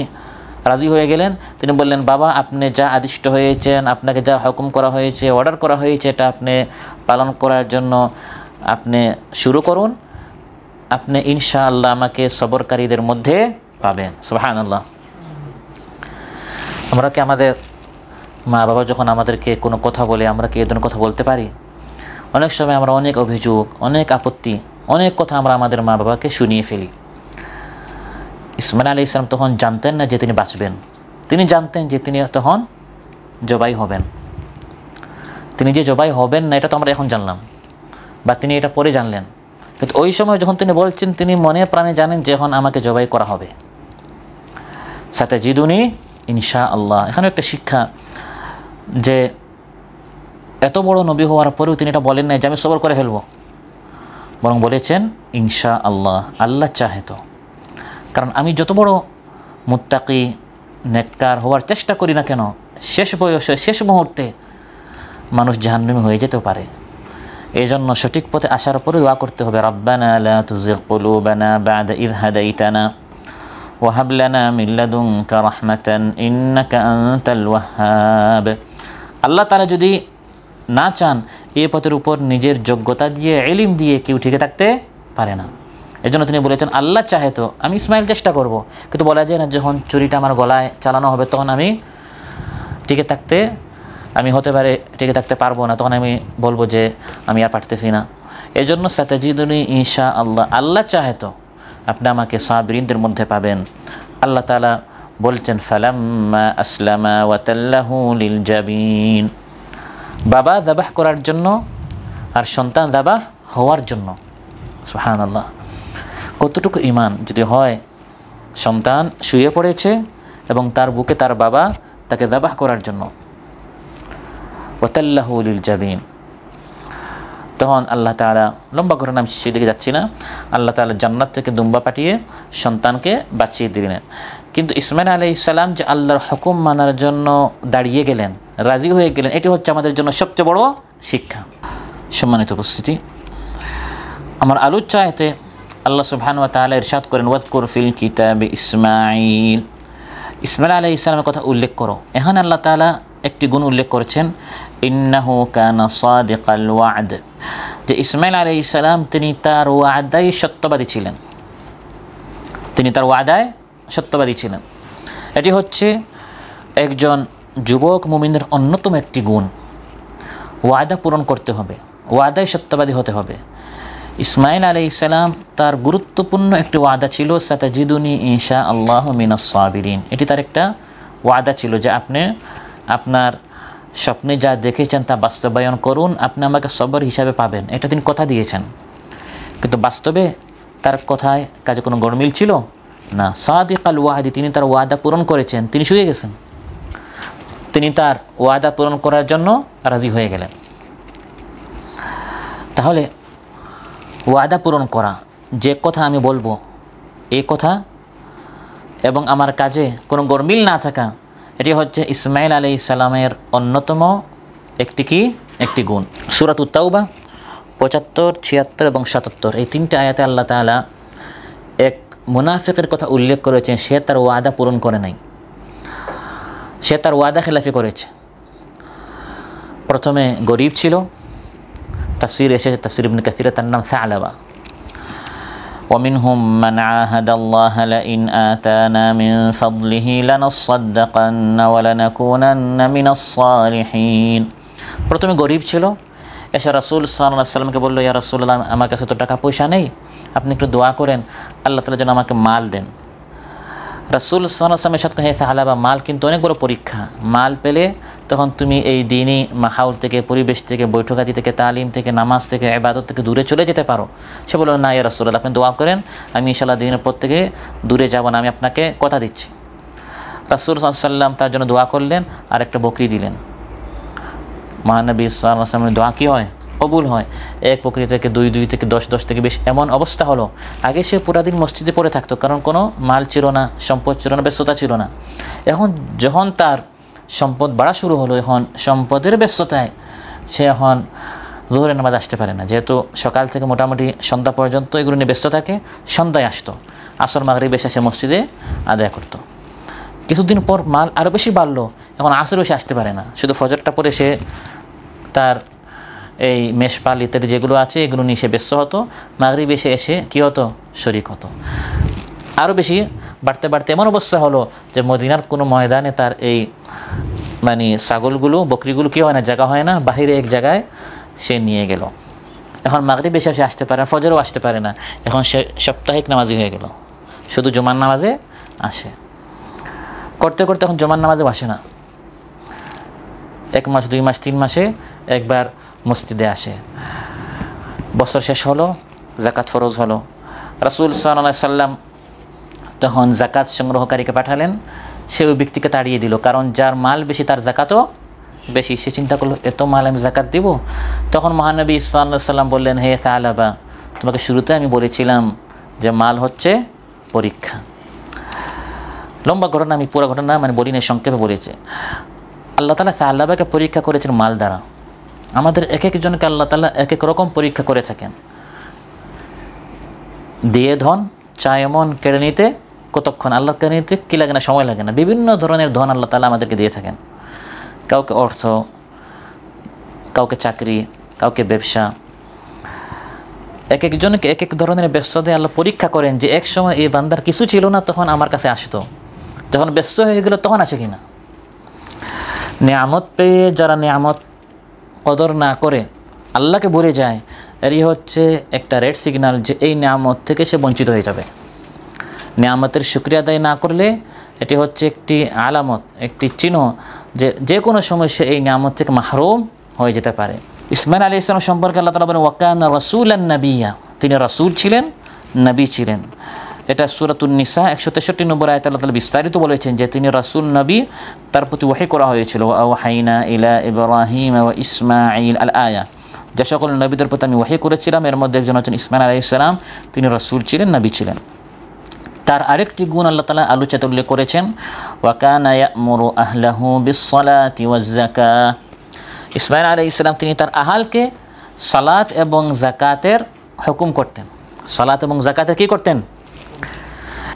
রাজি হয়ে গেলেন। তিনি বললেন, বাবা আপনি যা আদিষ্ট হয়েছেন, আপনাকে যা হুকুম করা হয়েছে, অর্ডার করা হয়েছে, এটা আপনি পালন করার জন্য আপনি শুরু করুন। আপনি ইনশাআল্লাহ আমাকে সবরকারীদের মধ্যে পাবেন। সুবহানাল্লাহ। আমরা কি আমাদের মা বাবা যখন আমাদেরকে কোনো কথা বলে, আমরা কি এই ধরনের কথা বলতে পারি? অনেক সময় আমরা অনেক অভিযোগ, অনেক আপত্তি, অনেক কথা আমরা আমাদের মা বাবাকে শুনিয়ে ফেলি। ইসমাঈল আলাইহিস সালাম তখন জানতেন না যে তিনি বাঁচবেন। তিনি জানতেন যে তিনি তখন জবাই হবেন। তিনি যে জবাই হবেন না এটা তো আমরা এখন জানলাম, বা তিনি এটা পরে জানলেন। কিন্তু ওই সময় যখন তিনি বলছেন, তিনি মনে প্রাণে জানেন যে এখন আমাকে জবাই করা হবে। সাতাজিদুনি ইনশাআল্লাহ। এখানে একটা শিক্ষা যে এত বড় নবী হওয়ার পরেও তিনি এটা বলেন নাই যে আমি সবর করে ফেলবো, বরং বলেছেন ইনশাআল্লাহ, আল্লাহ চাহে তো। কারণ আমি যত বড় মুত্তাকি, নেককার হওয়ার চেষ্টা করি না কেন, শেষ বয়সে, শেষ মুহূর্তে মানুষ জাহান্নামী হয়ে যেতেও পারে। এই জন্য সঠিক পথে আসার পরে দোয়া করতে হবে, রব্বানা লা তুযিগ কুলুবানা বা'দা ইয হাদাইতানা ওয়া হাব লানা মিন লাদুনকা রাহমাতান ইন্নাকা আনতাল ওয়াহ্হাব। আল্লাহ তাআলা যদি না চান, এই পথের উপর নিজের যোগ্যতা দিয়ে, ইলম দিয়ে কেউ টিকে থাকতে পারে না। এজন্য তিনি বলেছেন আল্লাহ চাহে তো আমি ইসমাইল চেষ্টা করব। কিন্তু বলা যায় না যখন ছুরিটা আমার গলায় চালানো হবে তখন আমি টিকে থাকতে, আমি হতে পারে টিকে থাকতে পারবো না, তখন আমি বলবো যে আমি আর পারতেছি না। এই জন্য সাতাজিদুনি ইনশাআল্লাহ, আল্লাহ চাহে তো আপনি আমাকে সাবিরিনদের মধ্যে পাবেন। আল্লাহ তাআলা বলছেন ফালাম্মা আসলামা ওয়া তাল্লাহু লিল জাবিন। বাবা যাবাহ করার জন্য আর সন্তান যাবাহ হওয়ার জন্য। সুবহানাল্লাহ। কতটুকু ঈমান যদি হয়, সন্তান শুয়ে পড়েছে এবং তার বুকে তার বাবা তাকে যাবাহ করার জন্য, ওয়া তাল্লাহু লিল জাবিন। তখন আল্লাহ তাআলা, লম্বা ঘটনা আমি সেদিকে যাচ্ছি না, আল্লাহ তাআলা জান্নাত থেকে দুম্বা পাঠিয়ে সন্তানকে বাঁচিয়ে দিলেন। কিন্তু ইসমাঈল আলাইহিস সালাম যে আল্লাহর হুকুম মানার জন্য দাঁড়িয়ে গেলেন, রাজি হয়ে গেলেন, এটি হচ্ছে আমাদের জন্য সবচেয়ে বড় শিক্ষা। সম্মানিত উপস্থিতি, আমার আলোচ্য আয়াতে আল্লাহ সুবহানাহু ওয়া তাআলা ইরশাদ করেন, ওয়াযকুর ফিল কিতাবি ইসমাঈল। ইসমাঈল আলাইহিস সালামের কথা উল্লেখ করো। এখানে আল্লাহ তাআলা একটি গুণ উল্লেখ করেছেন, ইন্নাহু কানা সাদিকাল ওয়া'দ, যে ইসমাঈল আলাইহিস সালাম তিনি তার ওয়াদায় সত্যবাদী ছিলেন। তিনি তার ওয়াদায় সত্যবাদী ছিলেন। এটি হচ্ছে একজন যুবক মুমিনের অন্যতম একটি গুণ। ওয়াদা পূরণ করতে হবে, ওয়াদায় সত্যবাদী হতে হবে। ইসমাঈল আলাইহিস সালাম তার গুরুত্বপূর্ণ একটি ওয়াদা ছিল, সাতাজিদুনি ইনশাআল্লাহু মিনাস সাবিরিন। এটি তার একটা ওয়াদা ছিল যে আপনি আপনার স্বপ্নে যা দেখেছেন তা বাস্তবায়ন করুন, আপনি আমাকে সবর হিসাবে পাবেন। এটা তিনি কথা দিয়েছেন। কিন্তু বাস্তবে তার কথায় কাজে কোনো গরমিল ছিল না। সাদিকাল ওয়াদি, তিনি তার ওয়াদা পূরণ করেছেন, তিনি শুয়ে গেছেন, তিনি তার ওয়াদা পূরণ করার জন্য রাজি হয়ে গেলেন। তাহলে ওয়াদা পূরণ করা, যে কথা আমি বলবো এই কথা এবং আমার কাজে কোনো গরমিল না থাকা, এটি হচ্ছে ইসমাঈল আলাইহিস সালামের অন্যতম একটি গুণ। সূরাতুত তাওবা ৭৫, ৭৬ এবং ৭৭ এই তিনটি আয়াতে আল্লাহ তাআলা এক মুনাফিকের কথা উল্লেখ করেছেন। সে তার ওয়াদা পূরণ করে নাই, সে তার ওয়াদা খেলাফি করেছে। প্রথমে গরিব ছিল, তাফসীর এসেছে, তাফসীর ইবনে কাসীরে তার নাম সালাবা। ومنهم من عاهد الله لئن آتانا من فضله لنصدقن ولنكونن من الصالحين। প্রথমে গরিব ছিল, এসে রাসূল সাল্লাল্লাহু আলাইহি ওয়াসাল্লামকে বলল, ইয়া রাসূলুল্লাহ, আমার কাছে তো টাকা পয়সা নেই, আপনি একটু দোয়া করেন আল্লাহ তাআলা যেন আমাকে মাল দেন। রাসূল সাল্লাল্লাহু আলাইহি ওয়াসাল্লাম সাথে, হে সাহাবা, মাল কিন্তু অনেক বড় পরীক্ষা। মাল পেলে তখন তুমি এই দ্বীনি মাহৌল থেকে, পরিবেশ থেকে, বৈঠকাতি থেকে, তালিম থেকে, নামাজ থেকে, ইবাদত থেকে দূরে চলে যেতে পারো। সে বলল, না ইয়া রাসূলুল্লাহ, আপনি দোয়া করেন, আমি ইনশাআল্লাহ দ্বীনের পথ থেকে দূরে যাব না, আমি আপনাকে কথা দিচ্ছি। রাসূল সাল্লাল্লাহু আলাইহি ওয়াসাল্লাম তার জন্য দোয়া করলেন আর একটা বকরি দিলেন। মহানবী সাল্লাল্লাহু আলাইহি ওয়াসাল্লামের দোয়া কী হয়? কবুল হয়। এক বকরি থেকে 2, 2 থেকে 10, 10 থেকে 20, এমন অবস্থা হলো। আগে সে পুরা দিন মসজিদে পড়ে থাকতো, কারণ কোনো মাল ছিল না, সম্পদ ছিল না, ব্যস্ততা ছিল না। এখন যখন তার সম্পদ বাড়া শুরু হলো, এখন সম্পদের ব্যস্ততায় সে এখন যোহরের নামাজ আসতে পারে না, যেহেতু সকাল থেকে মোটামুটি সন্ধ্যা পর্যন্ত এগুলো নিয়ে ব্যস্ত থাকে। সন্ধ্যায় আসতো, আসর মাগরিব এসে সে মসজিদে আদায় করতো। কিছুদিন পর মাল আরও বেশি বাড়লো, এখন আসর এসে আসতে পারে না, শুধু ফজরটা পরে সে তার এই মেষপাল ইত্যাদি যেগুলো আছে এগুলো নিয়ে সে ব্যস্ত হতো। মাগরিব এসে কী হতো? শরিক হতো। আরও বেশি বাড়তে বাড়তে এমন অবস্থা হলো যে মদিনার কোনো ময়দানে তার এই ছাগলগুলো, বকরিগুলো কী হয় না, জায়গা হয় না, বাহিরে এক জায়গায় সে নিয়ে গেল। এখন মাগরিব এসে আসতে পারে না, ফজরও আসতে পারে না, এখন সে সাপ্তাহিক নামাজি হয়ে গেল, শুধু জুমার নামাজে আসে। করতে করতে এখন জুমার নামাজেও আসে না, 1 মাস 2 মাস 3 মাসে একবার মসজিদে আসে। বছর শেষ হলো, যাকাত ফরজ হলো। রাসূল সাল্লাল্লাহু আলাইহি ওয়াসাল্লাম তখন যাকাত সংগ্রহকারীকে পাঠালেন, সে ওই ব্যক্তিকে তাড়িয়ে দিল, কারণ যার মাল বেশি তার যাকাতও বেশি। সে চিন্তা করলো, এত মাল আমি যাকাত দিব? তখন মহানবী সাল্লাল্লাহু আলাইহি ওয়াসাল্লাম বললেন, হে সালাবা, তোমাকে শুরুতে আমি বলেছিলাম যে মাল হচ্ছে পরীক্ষা। লম্বা ঘটনা, আমি পুরো ঘটনা বলি না, সংক্ষেপে বলেছে। আল্লাহ তাআলা সাহাবাকে পরীক্ষা করেছেন মাল দ্বারা। আমাদের এক একজনকে আল্লাহ তাআলা এক এক রকম পরীক্ষা করে থাকেন। দিয়ে ধন চায় এমন কেড়ে নিতে কতক্ষণ, আল্লাহ কেড়ে নিতে কী লাগে না, সময় লাগে না। বিভিন্ন ধরনের ধন আল্লাহ তাআলা আমাদেরকে দিয়ে থাকেন, কাউকে অর্থ, কাউকে চাকরি, কাউকে ব্যবসা। এক একজনকে এক এক ধরনের ব্যস্ততায় আল্লাহ পরীক্ষা করেন, যে এক সময় এই বান্দার কিছু ছিল না, তখন আমার কাছে আসতো, যখন ব্যস্ত হয়ে গেল তখন আসে কিনা। নেয়ামত পেয়ে যারা নেয়ামত কদর না করে আল্লাহকে ভুলে যায়, এরই হচ্ছে একটা রেড সিগন্যাল যে এই নেয়ামত থেকে সে বঞ্চিত হয়ে যাবে। নেয়ামতের শুকরিয়া আদায় না করলে এটি হচ্ছে একটি আলামত, একটি চিহ্ন যে কোনো সময় সে এই নেয়ামত থেকে মাহরুম হয়ে যেতে পারে। ইসমাঈল আলাইহিস সালাম সম্পর্কে আল্লাহ তাআলা বলেন, ওয়াকানা রাসূলান নাবিয়্যা, তিনি রাসূল ছিলেন, নবী ছিলেন। এটা সূরাতুন নিসা 163 নম্বর আয়াতে আল্লাহ তাআলা বিস্তারিত বলেছেন যে তিনি রাসূল, নবী, তার প্রতি ওহী করা হয়েছিল। ওয়াহাইনা ইলা ইব্রাহিম ওয়া ইসমাঈল আল আয়া, যে সকল নবীদের প্রতি আমি ওহী করেছিলাম এর মধ্যে একজন হচ্ছেন ইসমাঈল আলাইহিস সালাম, তিনি রাসূল ছিলেন, নবী ছিলেন। তার আরেকটি গুণ আল্লাহ তাআলা আলোচিত উল্লেখ করেছেন, ওয়া কানা ইয়া'মুরু আহলাহু বিস-সালাতি ওয়াজ-যাকাহ। ইসমাঈল আলাইহিস সালাম তিনি তার আহলকে সালাত এবং যাকাতের হুকুম করতেন। সালাত এবং যাকাতের কি করতেন?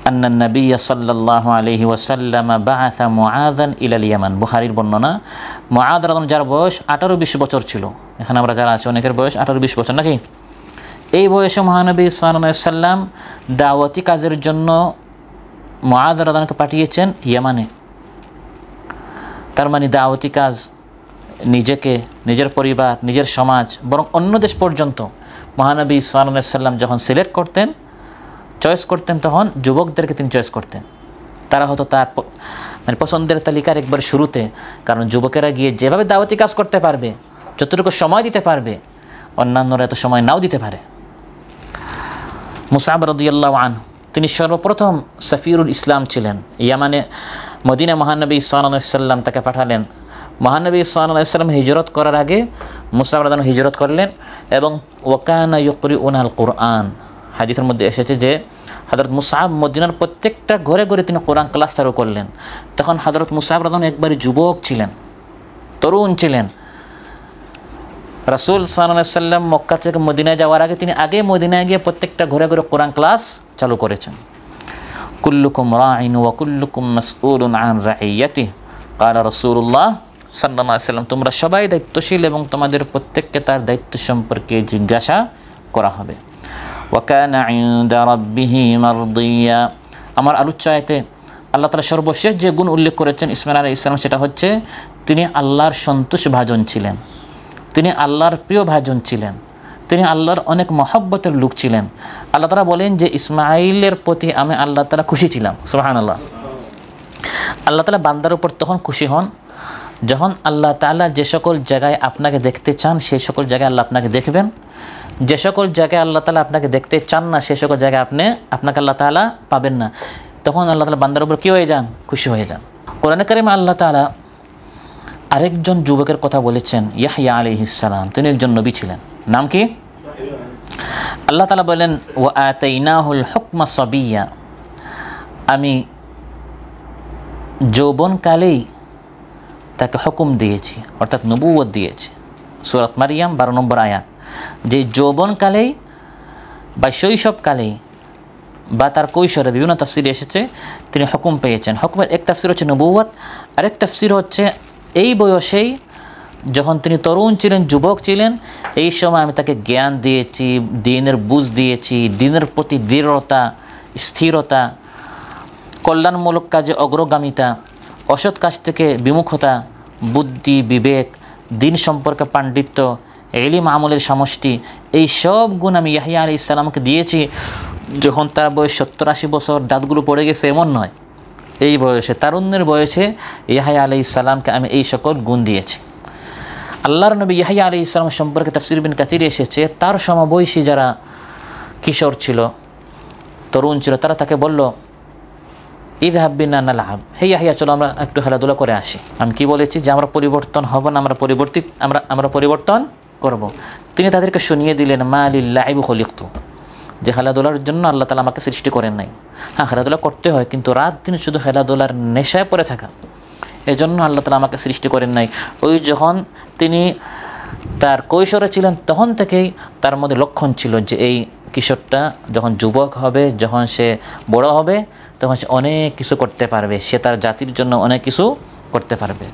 আন্না নবী সাল্লাল্লাহু আলাইহি ওয়াসাল্লাম বাআসা মুআযান ইলাল ইয়ামান। বুখারীর বর্ণনা, মুআয রাদিয়াল্লাহু যার বয়স 18-20 বছর ছিল। এখানে আমরা যারা আছি অনেকের বয়স 18-20 বছর নাকি? এই বয়সে মহানবী সাল্লাল্লাহু আলাইহি ওয়াসাল্লাম দাওয়াতি কাজের জন্য মুআয রাদিয়াল্লাহুকে পাঠিয়েছেন ইয়ামানে। তার দাওয়াতি কাজ নিজেকে, নিজের পরিবার, নিজের সমাজ, বরং অন্য দেশ পর্যন্ত মহানবী সাল্লাল্লাহু আলাইহি ওয়াসাল্লাম যখন সিলেক্ট করতেন, চয়েস করতেন, তখন যুবকদেরকে তিনি চয়েস করতেন। তারা হতো তার পছন্দের তালিকার একবার শুরুতে, কারণ যুবকেরা গিয়ে যেভাবে দাওয়াতি কাজ করতে পারবে, যতটুকু সময় দিতে পারবে, অন্যান্যরা এত সময় নাও দিতে পারে। মুসআব রাদিয়াল্লাহু আনহু তিনি সর্বপ্রথম সফিরুল ইসলাম ছিলেন। ইয়ামানে, মদিনা মহানবী সাল্লাল্লাহু আলাইহি ওয়াসাল্লাম তাকে পাঠালেন। মহানবী সাল্লাল্লাহু আলাইহি ওয়াসাল্লাম হিজরত করার আগে মুসআব রাদিয়াল্লাহু হিজরত করলেন এবং ওয়াকানা ইউকরিউনাল কুরআন। হাদিসের মধ্যে এসেছে যে হযরত মুসআব মদিনার প্রত্যেকটা ঘরে ঘরে তিনি কোরআন ক্লাস চালু করলেন। তখন হযরত মুসআব রাদিয়াল্লাহু একবারই যুবক ছিলেন, তরুণ ছিলেন। রাসূল সাল্লাল্লাহু আলাইহি ওয়াসাল্লাম মক্কা থেকে মদিনায় যাওয়ার আগে তিনি মদিনায় গিয়ে প্রত্যেকটা ঘরে ঘরে কোরআন ক্লাস চালু করেছেন। কুল্লুকুম রাঈন ওয়া কুল্লুকুম মাসউলুন আন রাইয়াতিহি, কালা রাসূলুল্লাহ সাল্লাল্লাহু আলাইহি ওয়াসাল্লাম, তোমরা সবাই দায়িত্বশীল এবং তোমাদের প্রত্যেককে তার দায়িত্ব সম্পর্কে জিজ্ঞাসা করা হবে। ওয়া কানা ইনদা রাব্বিহি মারদিয়া। আমার আলোচ্য আয়াতে আল্লাহ তাআলা সর্বশেষ যে গুণ উল্লেখ করেছেন ইসমাঈল আলাইহিস সালাম, সেটা হচ্ছে তিনি আল্লাহর সন্তোষভাজন ছিলেন, তিনি আল্লাহর প্রিয় ভাজন ছিলেন, তিনি আল্লাহর অনেক মহব্বতের লোক ছিলেন। আল্লাহ তাআলা বলেন যে ইসমাঈলের প্রতি আমি আল্লাহ তাআলা খুশি ছিলাম। সুবহানাল্লাহ। আল্লাহ তাআলা বান্দার উপর তখন খুশি হন যখন আল্লাহ তাআলা যে সকল জায়গায় আপনাকে দেখতে চান সেই সকল জায়গায় আল্লাহ আপনাকে দেখবেন, যে সকল জায়গায় আল্লাহ তাআলা আপনাকে দেখতে চান না সেই সকল জায়গায় আপনাকে আল্লাহ তাআলা পাবেন না। তখন আল্লাহ তাআলা বান্দার উপর কী হয়ে যান? খুশি হয়ে যান। কোরআনে কারিমে আল্লাহ তাআলা আরেকজন যুবকের কথা বলেছেন, ইয়াহইয়া আলাইহিস সালাম। তিনি একজন নবী ছিলেন। নাম কি? আল্লাহ তাআলা বলেন, ওয়া আতাইনাহুল হুকমা সাবিয়্যা, আমি যৌবনকালেই তাকে হুকুম দিয়েছি, অর্থাৎ নবুয়ত দিয়েছি। সূরা মারিয়াম 12 নম্বর আয়াত। যে যৌবনকালেই বা শৈশবকালেই বা তার কৈশোরে বিভিন্ন তাফসিরে এসেছে তিনি হুকুম পেয়েছেন। হুকুমের এক তাফসির হচ্ছে নবুয়ত, আরেক তাফসির হচ্ছে এই বয়সেই যখন তিনি তরুণ ছিলেন, যুবক ছিলেন, এই সময় আমি তাকে জ্ঞান দিয়েছি, দ্বীনের বুঝ দিয়েছি, দ্বীনের প্রতি দৃঢ়তা, স্থিরতা, কল্যাণমূলক কাজে অগ্রগামিতা, অসৎ কাজ থেকে বিমুখতা, বুদ্ধি, বিবেক, দ্বীন সম্পর্কে পাণ্ডিত্য, ইলম আমলের সমষ্টি, এই সব গুণ আমি ইয়াহইয়া আলাইহিস সালামকে দিয়েছি। যখন তার বয়স 70-80 বছর, দাঁতগুলো পড়ে গেছে এমন নয়, এই বয়সে, তারুণ্যের বয়সে ইয়াহইয়া আলাইহিস সালামকে আমি এই সকল গুণ দিয়েছি। আল্লাহর নবী ইয়াহইয়া আলাইহিস সালাম সম্পর্কে তাফসীর ইবনে কাসিরে এসেছে, তার সমবয়সী যারা কিশোর ছিল, তরুণ ছিল, তারা তাকে বলল, ইযহাব বিনা নালআব, হে ইয়াহইয়া চলো আমরা একটু খেলাধুলা করে আসি। আমি কি বলেছি যে আমরা পরিবর্তন হব না, আমরা পরিবর্তন করব। তিনি তাদেরকে শুনিয়ে দিলেন, মা লিল-লাইবি খুলিকতু, যে খেলাধুলার জন্য আল্লাহ তাআলা আমাকে সৃষ্টি করেন নাই। হ্যাঁ, খেলাধুলা করতে হয়, কিন্তু রাত দিন শুধু খেলাধুলার নেশায় পড়ে থাকা, এজন্য আল্লাহ তাআলা আমাকে সৃষ্টি করেন নাই। ওই যখন তিনি তার কৈশোরে ছিলেন তখন থেকেই তার মধ্যে লক্ষণ ছিল যে এই কিশোরটা যখন যুবক হবে, যখন সে বড় হবে, তখন সে অনেক কিছু করতে পারবে, সে তার জাতির জন্য অনেক কিছু করতে পারবে।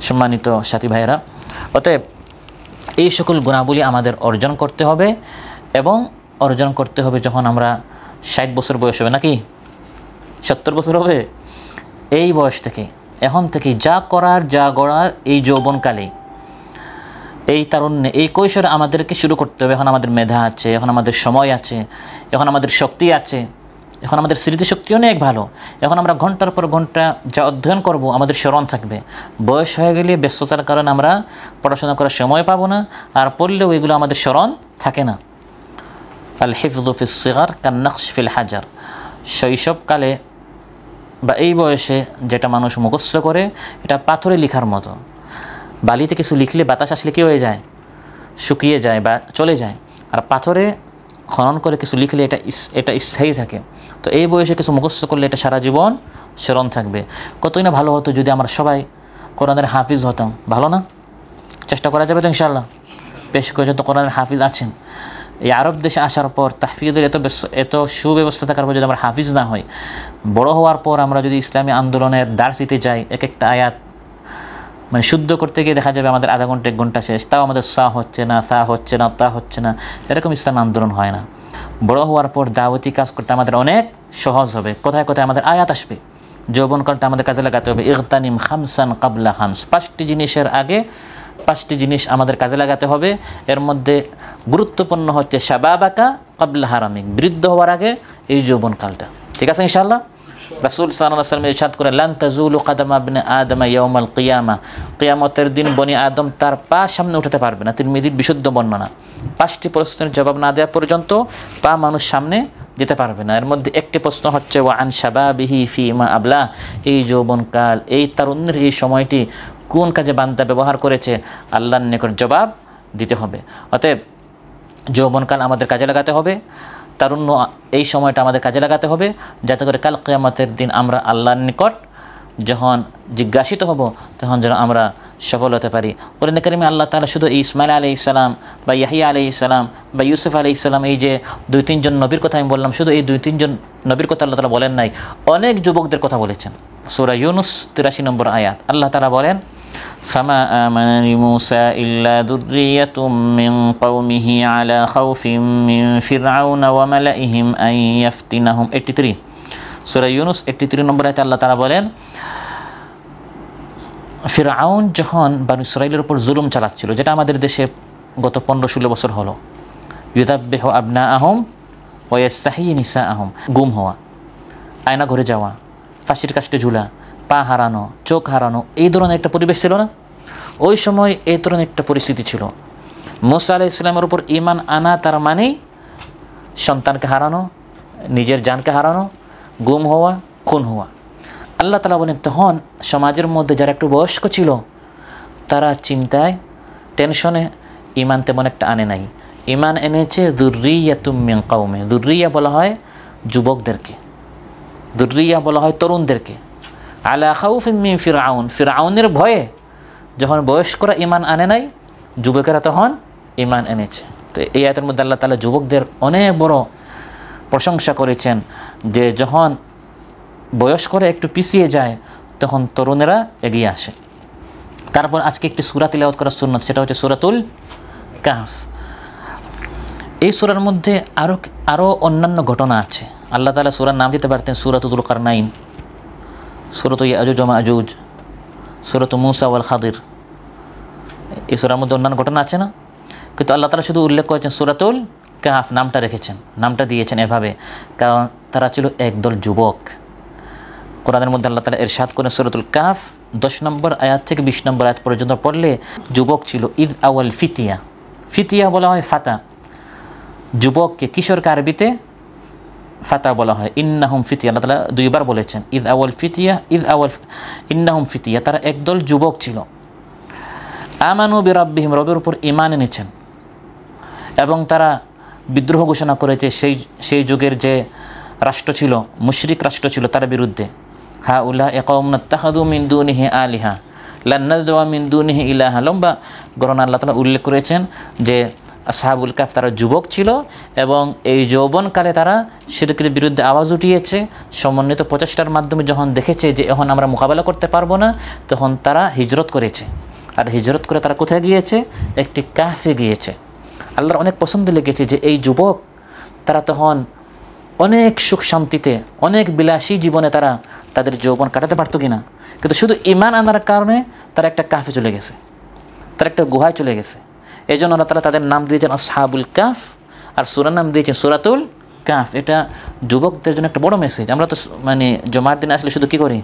সম্মানিত সাথী ভাইয়েরা, অতএব এই সকল গুণাবলী আমাদের অর্জন করতে হবে, এবং অর্জন করতে হবে যখন আমরা 60 বছর বয়স হবে, নাকি 70 বছর হবে, এই বয়স থেকে, এখন থেকে যা করার যা গড়ার এই যৌবনকালে, এই তারুণ্যে, এই কৈশোরে আমাদেরকে শুরু করতে হবে। এখন আমাদের মেধা আছে, এখন আমাদের সময় আছে, এখন আমাদের শক্তি আছে, এখন আমাদের স্মৃতিশক্তি অনেক ভালো। এখন আমরা ঘন্টার পর ঘন্টা যা অধ্যয়ন করব আমাদের স্মরণ থাকবে। বয়স হয়ে গেলে ব্যস্ততার কারণে আমরা পড়াশোনা করার সময় পাবো না, আর পড়লেও এগুলো আমাদের স্মরণ থাকে না। আল হিফযু ফিস সিগার কান নকশ ফিল হাজার, শৈশবকালে বা এই বয়সে যেটা মানুষ মুখস্থ করে এটা পাথরে লেখার মতো। বালিতে কিছু লিখলে বাতাস আসলে কী হয়ে যায়? শুকিয়ে যায় বা চলে যায়। আর পাথরে খনন করে কিছু লিখলে এটা স্থায়ী থাকে। তো এই বয়সে কিছু মুখস্থ করলে এটা সারা জীবন স্মরণ থাকবে। কতই না ভালো হতো যদি আমরা সবাই কোরআনের হাফিজ হতাম, ভালো না? চেষ্টা করা যাবে তো ইনশাআল্লাহ। বেশ কয়েকজন তো কোরআনের হাফিজ আছেন। এই আরব দেশে আসার পর তাহফিজের এত সুব্যবস্থা থাকার পর যদি আমরা হাফিজ না হই, বড় হওয়ার পর আমরা যদি ইসলামী আন্দোলনের দার্সিতে যাই, এক একটা আয়াত মানে শুদ্ধ করতে গিয়ে দেখা যাবে আমাদের আধা ঘন্টা 1 ঘন্টা শেষ, তাও আমাদের সা হচ্ছে না, তা হচ্ছে না, তা হচ্ছে না, এরকম ইসলামী আন্দোলন হয় না। বড় হওয়ার পর দাওয়াতি কাজ করতে আমাদের অনেক সহজ হবে। কোথায় কোথায় আমাদের আয়াত আসবে, যৌবনকালটা আমাদের কাজে লাগাতে হবে। ইগতানিম খামসান কাবলা খামস, 5টি জিনিসের আগে 5টি জিনিস আমাদের কাজে লাগাতে হবে। এর মধ্যে গুরুত্বপূর্ণ হচ্ছে শাবাবাকা কাবলা হারামিক, বৃদ্ধ হওয়ার আগে এই যৌবনকালটা। ঠিক আছে ইনশাআল্লাহ। রাসূল সাল্লাল্লাহু আলাইহি ওয়াসাল্লাম ইরশাদ করেন, লান তাজুলু কাদামা ইবনি আদম ইয়াউমাল কিয়ামা, কিয়ামতের দিন বনি আদম তার পা সামনে উঠাতে পারবে না। তিরমিজির বিশুদ্ধ বর্ণনা। 5টি প্রশ্নের জবাব না দেওয়া পর্যন্ত পা মানুষ সামনে যেতে পারবে না। এর মধ্যে একটি প্রশ্ন হচ্ছে ওয়া আন শাবাবিহি ফিমা আবলা, এই যৌবনকাল, এই তারুণ্যের এই সময়টি কোন কাজে বান্দা ব্যবহার করেছে, আল্লাহর নিকট জবাব দিতে হবে। অতএব যৌবনকাল আমাদের কাজে লাগাতে হবে, তারুণ্য এই সময়টা আমাদের কাজে লাগাতে হবে, যাতে করে কাল কিয়ামতের দিন আমরা আল্লাহর নিকট যখন জিজ্ঞাসিত হব তখন যেন আমরা সফল হতে পারি। কোরআনে কারিমে আল্লাহ তাআলা শুধু ইসমাঈল আলাইহিস সালাম বা ইয়াহইয়া আলাইহিস সালাম বা ইউসুফ আলাইহিস সালাম, এই যে 2-3 জন নবীর কথা আমি বললাম, শুধু এই 2-3 জন নবীর কথা আল্লাহ তাআলা বলেন নাই, অনেক যুবকদের কথা বলেছেন। সূরা ইউনূস 83 নম্বর আয়াত। আল্লাহ তাআলা বলেন, ফামা আমানা লিমূসা ইল্লা যুররিয়াতুম মিন কওমিহি আলা খাউফিন মিন ফিরআউনা ওয়া মালাইহিম আন ইয়াফতিনাহুম। 83 সূরা ইউনূস 83 নম্বর আয়াতে আল্লাহ তাআলা বলেন, ফিরআউন যখন বনী ইসরাঈলের উপর জুলুম চালাচ্ছিল, যেটা আমাদের দেশে গত 15-16 বছর হলো, ইউযাব্বিহু আবনাআহুম ওয়া ইয়াস্তাহয়ি নিসাআহুম, গুম হওয়া, আয়না ঘরে যাওয়া, ফাঁসির কাস্টে ঝুলা, পা হারানো, চোখ হারানো, এই ধরনের একটা পরিবেশ ছিল না? ওই সময় এই ধরনের একটা পরিস্থিতি ছিল। মূসা আলাইহিস সালামের উপর ঈমান আনা তার মানেই সন্তানকে হারানো, নিজের জানকে হারানো, গুম হওয়া, খুন হওয়া। আল্লাহ তাআলা বলেন, তখন সমাজের মধ্যে যারা একটু বয়স্ক ছিল তারা চিন্তায়, টেনশনে ঈমান তেমন একটা আনে নাই। ঈমান এনেছে যুররিয়াতুম মিন কওমে। যুররিয়া বলা হয় যুবকদেরকে, যুররিয়া বলা হয় তরুণদেরকে। আলা খাউফিন মিন ফিরআউন, ফিরআউনের ভয়ে যখন বয়স্করা ঈমান আনে নাই, যুবকেরা তখন ঈমান এনেছে। তো এই আয়াতের মধ্যে আল্লাহ তাআলা যুবকদের অনেক বড় প্রশংসা করেছেন, যে যখন বয়স্করা একটু পিছিয়ে যায় তখন তরুণেরা এগিয়ে আসে। তারপর আজকে একটি সূরা তিলাওয়াত করার সুন্নাত, সেটা হচ্ছে সূরাতুল কাহফ। এই সূরার মধ্যে আরও অন্যান্য ঘটনা আছে। আল্লাহ তাআলা সূরার নাম দিতে পারতেন সূরাতুল যুলকারনাইন, সূরাতু ইয়াজুজ ওয়া মাজুজ, সূরাতু মূসা ওয়াল খাদির। এই সূরার মধ্যে অন্যান্য ঘটনা আছে না? কিন্তু আল্লাহ তাআলা শুধু উল্লেখ করেছেন সূরাতুল কাহফ, নামটা রেখেছেন, নামটা দিয়েছেন এভাবে, কারণ তারা ছিল একদল যুবক। কোরআনের মধ্যে আল্লাহ তাআলা ইরশাদ করেন সূরাতুল কাহফ 10 নম্বর আয়াত থেকে 20 নম্বর আয়াত পর্যন্ত পড়লে যুবক ছিল। ইদ আওয়াল ফিতিয়া, ফিতিয়া বলা হয় ফাতা, যুবককে, কিশোরকে আরবিতে ফাতা বলা হয়। ইন্নাহুম ফিতিয়া, আল্লাহ তাআলা 2 বার বলেছেন ইদ আওয়াল ফিতিয়া, ইন্নাহুম ফিতিয়া, তারা একদল যুবক ছিল। আমানু বিরাব্বিহিম, রবের উপর ঈমান এনেছেন, এবং তারা বিদ্রোহ ঘোষণা করেছে সেই যুগের যে রাষ্ট্র ছিল, মুশরিক রাষ্ট্র ছিল, তার বিরুদ্ধে। হাউলা কওমুন ইত্তাখাযু মিন দুনিহি আলিহা লান নাদউ মিন দুনিহি ইলাহা। লম্বা ঘটনা আল্লাহ তাআলা উল্লেখ করেছেন যে আসহাবুল কাহফ তারা যুবক ছিল, এবং এই যৌবনকালে তারা শিরকের বিরুদ্ধে আওয়াজ উঠিয়েছে। সমন্বিত প্রচেষ্টার মাধ্যমে যখন দেখেছে যে এখন আমরা মোকাবেলা করতে পারবো না, তখন তারা হিজরত করেছে। আর হিজরত করে তারা কোথায় গিয়েছে? একটি কাহফে গিয়েছে। আল্লাহর অনেক পছন্দ লেগেছে যে এই যুবক, তারা তখন অনেক সুখ শান্তিতে, অনেক বিলাসী জীবনে তারা তাদের যৌবন কাটাতে পারতো কিনা, কিন্তু শুধু ঈমান আনার কারণে তারা একটা কাহফে চলে গেছে, তারা একটা গুহায় চলে গেছে। এই জন্য আল্লাহ তাআলা তাদের নাম দিয়েছেন আসহাবুল কাহফ, আর সূরার নাম দিয়েছেন সূরাতুল কাহফ। এটা যুবকদের জন্য একটা বড় মেসেজ। আমরা তো মানে জুমার দিন আসলে শুধু কী করি?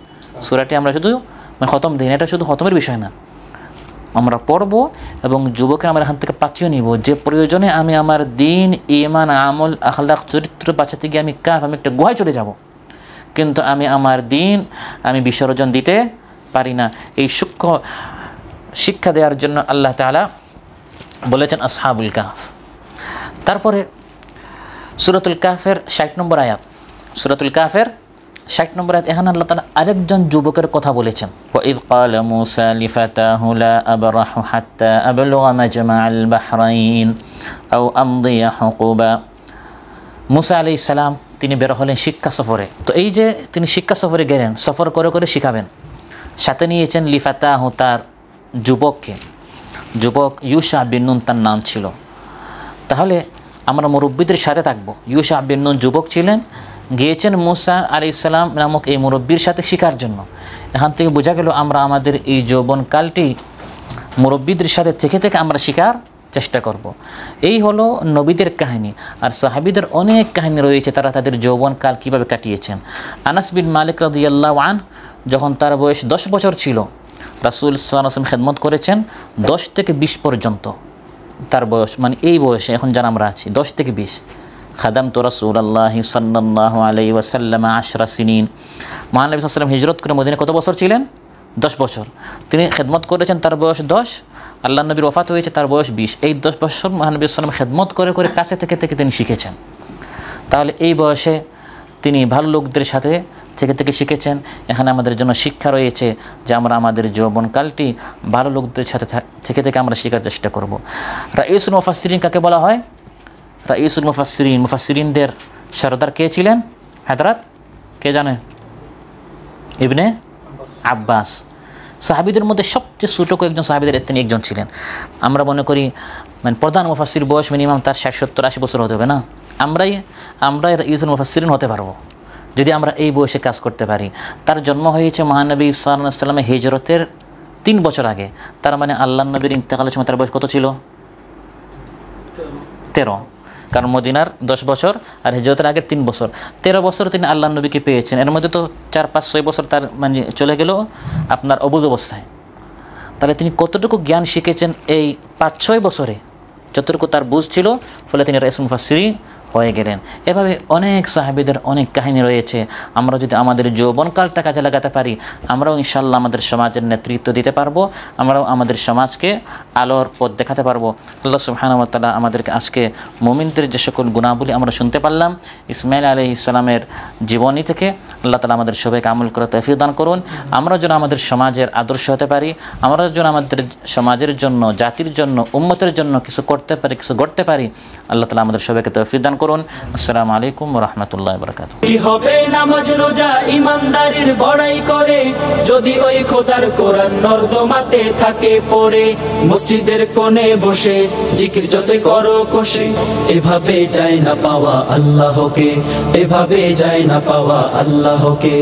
সূরাটি আমরা শুধু খতম দিই, এটা শুধু খতমের বিষয় না, আমরা পড়ব এবং যুবকে আমরা এখান থেকে পাঠিয়ে নিব যে প্রয়োজনে আমি আমার দিন, ঈমান, আমল, আখলাক, চরিত্র বাঁচাতে গিয়ে আমি একটা গুহায় চলে যাব, কিন্তু আমি আমার দিন আমি বিসর্জন দিতে পারি না। এই সূক্ষ্ম শিক্ষা দেওয়ার জন্য আল্লাহ তাআলা বলেছেন আসহাবুল কাহফ। তারপরে সূরাতুল কাহফের 60 নম্বর আয়াত, সূরাতুল কাহফের 60 নম্বর আয়াত, এখানে আল্লাহ তাআলা আরেকজন যুবকের কথা বলেছেন। ওয়াইদ ক্বালা মূসা লিফাতাহু লা আবরাহু হাত্তা আবলুগা মাজমাআল বাহরাইন আও আমদিয়া হুকুবা। মূসা আলাইহিস সালাম তিনি বের হলেন শিক্ষা সফরে। তো এই যে তিনি শিক্ষা সফরে গেলেন, সফর করে করে শিখাবেন, সাথে নিয়েছেন লিফাতাহু, তার যুবককে, যুবক ইউশা বিন নুন তার নাম ছিল। তাহলে আমরা মুরব্বীদের সাথে থাকবো। ইউশা বিন নুন যুবক ছিলেন, গিয়েছেন মূসা আলাইহিস সালাম নামক এই মুরব্বীর সাথে শেখার জন্য। এখান থেকে বোঝা গেল আমরা আমাদের এই যৌবনকালটি মুরব্বীদের সাথে থেকে থেকে আমরা শেখার চেষ্টা করব। এই হলো নবীদের কাহিনী। আর সাহাবীদের অনেক কাহিনী রয়েছে, তারা তাদের যৌবনকাল কীভাবে কাটিয়েছেন। আনাস বিন মালিক রাদিয়াল্লাহু আনহু যখন তার বয়স 10 বছর ছিল, রাসূল সাল্লাল্লাহু আলাইহি ওয়াসাল্লাম খেদমত করেছেন 10 থেকে 20 পর্যন্ত তার বয়স, মানে এই বয়সে এখন যারা আমরা আছি 10 থেকে 20। খাদামতু রাসূলুল্লাহি সাল্লাল্লাহু আলাইহি ওয়াসাল্লাম 10 সিনিন। মহানবী সাল্লাল্লাহু আলাইহি ওয়াসাল্লাম হিজরত করে মদিনায় কত বছর ছিলেন? 10 বছর। তিনি খেদমত করেছেন, তার বয়স 10। আল্লাহ নবীর ওয়াফাত হয়েছে, তার বয়স 20। এই 10 বছর মহানবী সাল্লাল্লাহু আলাইহি ওয়াসাল্লাম খেদমত করে করে কাছে থেকে থেকে তিনি শিখেছেন। তাহলে এই বয়সে তিনি ভালো লোকদের সাথে থেকে থেকে শিখেছেন। এখানে আমাদের জন্য শিক্ষা রয়েছে যে আমরা আমাদের যৌবনকালটি ভালো লোকদের সাথে থেকে থেকে আমরা শেখার চেষ্টা করব। রাইসুল মুফাসসিরিন কাকে বলা হয়? রাইসুল মুফাসসিরিন, মুফাসসিরিনদের সরদার কে ছিলেন? হযরত কে জানে? ইবনে আব্বাস, সাহাবীদের মধ্যে সবচেয়ে ছোট কয়েকজন সাহাবীদের তিনি একজন ছিলেন। আমরা মনে করি মানে প্রধান মুফাসসির বয়স মিনিমাম তার 60-70-80 বছর হতে হবে না? আমরাই রাইসুল মুফাসসিরিন হতে পারবো যদি আমরা এই বয়সে কাজ করতে পারি। তার জন্ম হয়েছে মহানবী সাল্লাল্লাহু আলাইহি ওয়াসাল্লামের হিজরতের 3 বছর আগে। তার মানে আল্লাহর নবীর ইন্তেকালের সময় তার বয়স কত ছিল? 13। কারণ মদিনার 10 বছর আর হিজরতের আগের 3 বছর, 13 বছর তিনি আল্লাহর নবীকে পেয়েছেন। এর মধ্যে তো 4-5-6 বছর তার মানে চলে গেল আপনার অবুঝ অবস্থায়। তাহলে তিনি কতটুকু জ্ঞান শিখেছেন এই 5-6 বছরে, যতটুকু তার বুঝ ছিল, ফলে তিনি রাইসুল মুফাসসিরিন হয়ে গেলেন। এভাবে অনেক সাহাবীদের অনেক কাহিনী রয়েছে। আমরা যদি আমাদের যৌবনকালটা কাজে লাগাতে পারি, আমরাও ইনশাআল্লাহ আমাদের সমাজের নেতৃত্ব দিতে পারবো, আমরাও আমাদের সমাজকে আলোর পথ দেখাতে পারবো। আল্লাহ সুবহানাহু ওয়া তাআলা আমাদেরকে আজকে মুমিনদের যে সকল গুণাবলী আমরা শুনতে পারলাম ইসমাঈল আলাইহিস সালামের জীবনী থেকে, আল্লাহ তাআলা আমাদের সবাইকে আমল করার তৌফিক দান করুন। আমরা যেন আমাদের সমাজের আদর্শ হতে পারি, আমরা যেন আমাদের সমাজের জন্য, জাতির জন্য, উম্মতের জন্য কিছু করতে পারি, কিছু গড়তে পারি। আল্লাহ তাআলা আমাদের সবাইকে তৌফিক দান করুন। আসসালামু আলাইকুম ওয়া রাহমাতুল্লাহি ওয়া বারাকাতুহু। কি হবে নামাজ রোজা ইমানদারির বড়াই করে, যদি ওই খোদার কোরআন নর্দমাতে থাকে পড়ে। মসজিদের কোণে বসে জিকির যতই করো কষে, এভাবে যায় না পাওয়া আল্লাহকে, এভাবে যায় না পাওয়া আল্লাহকে।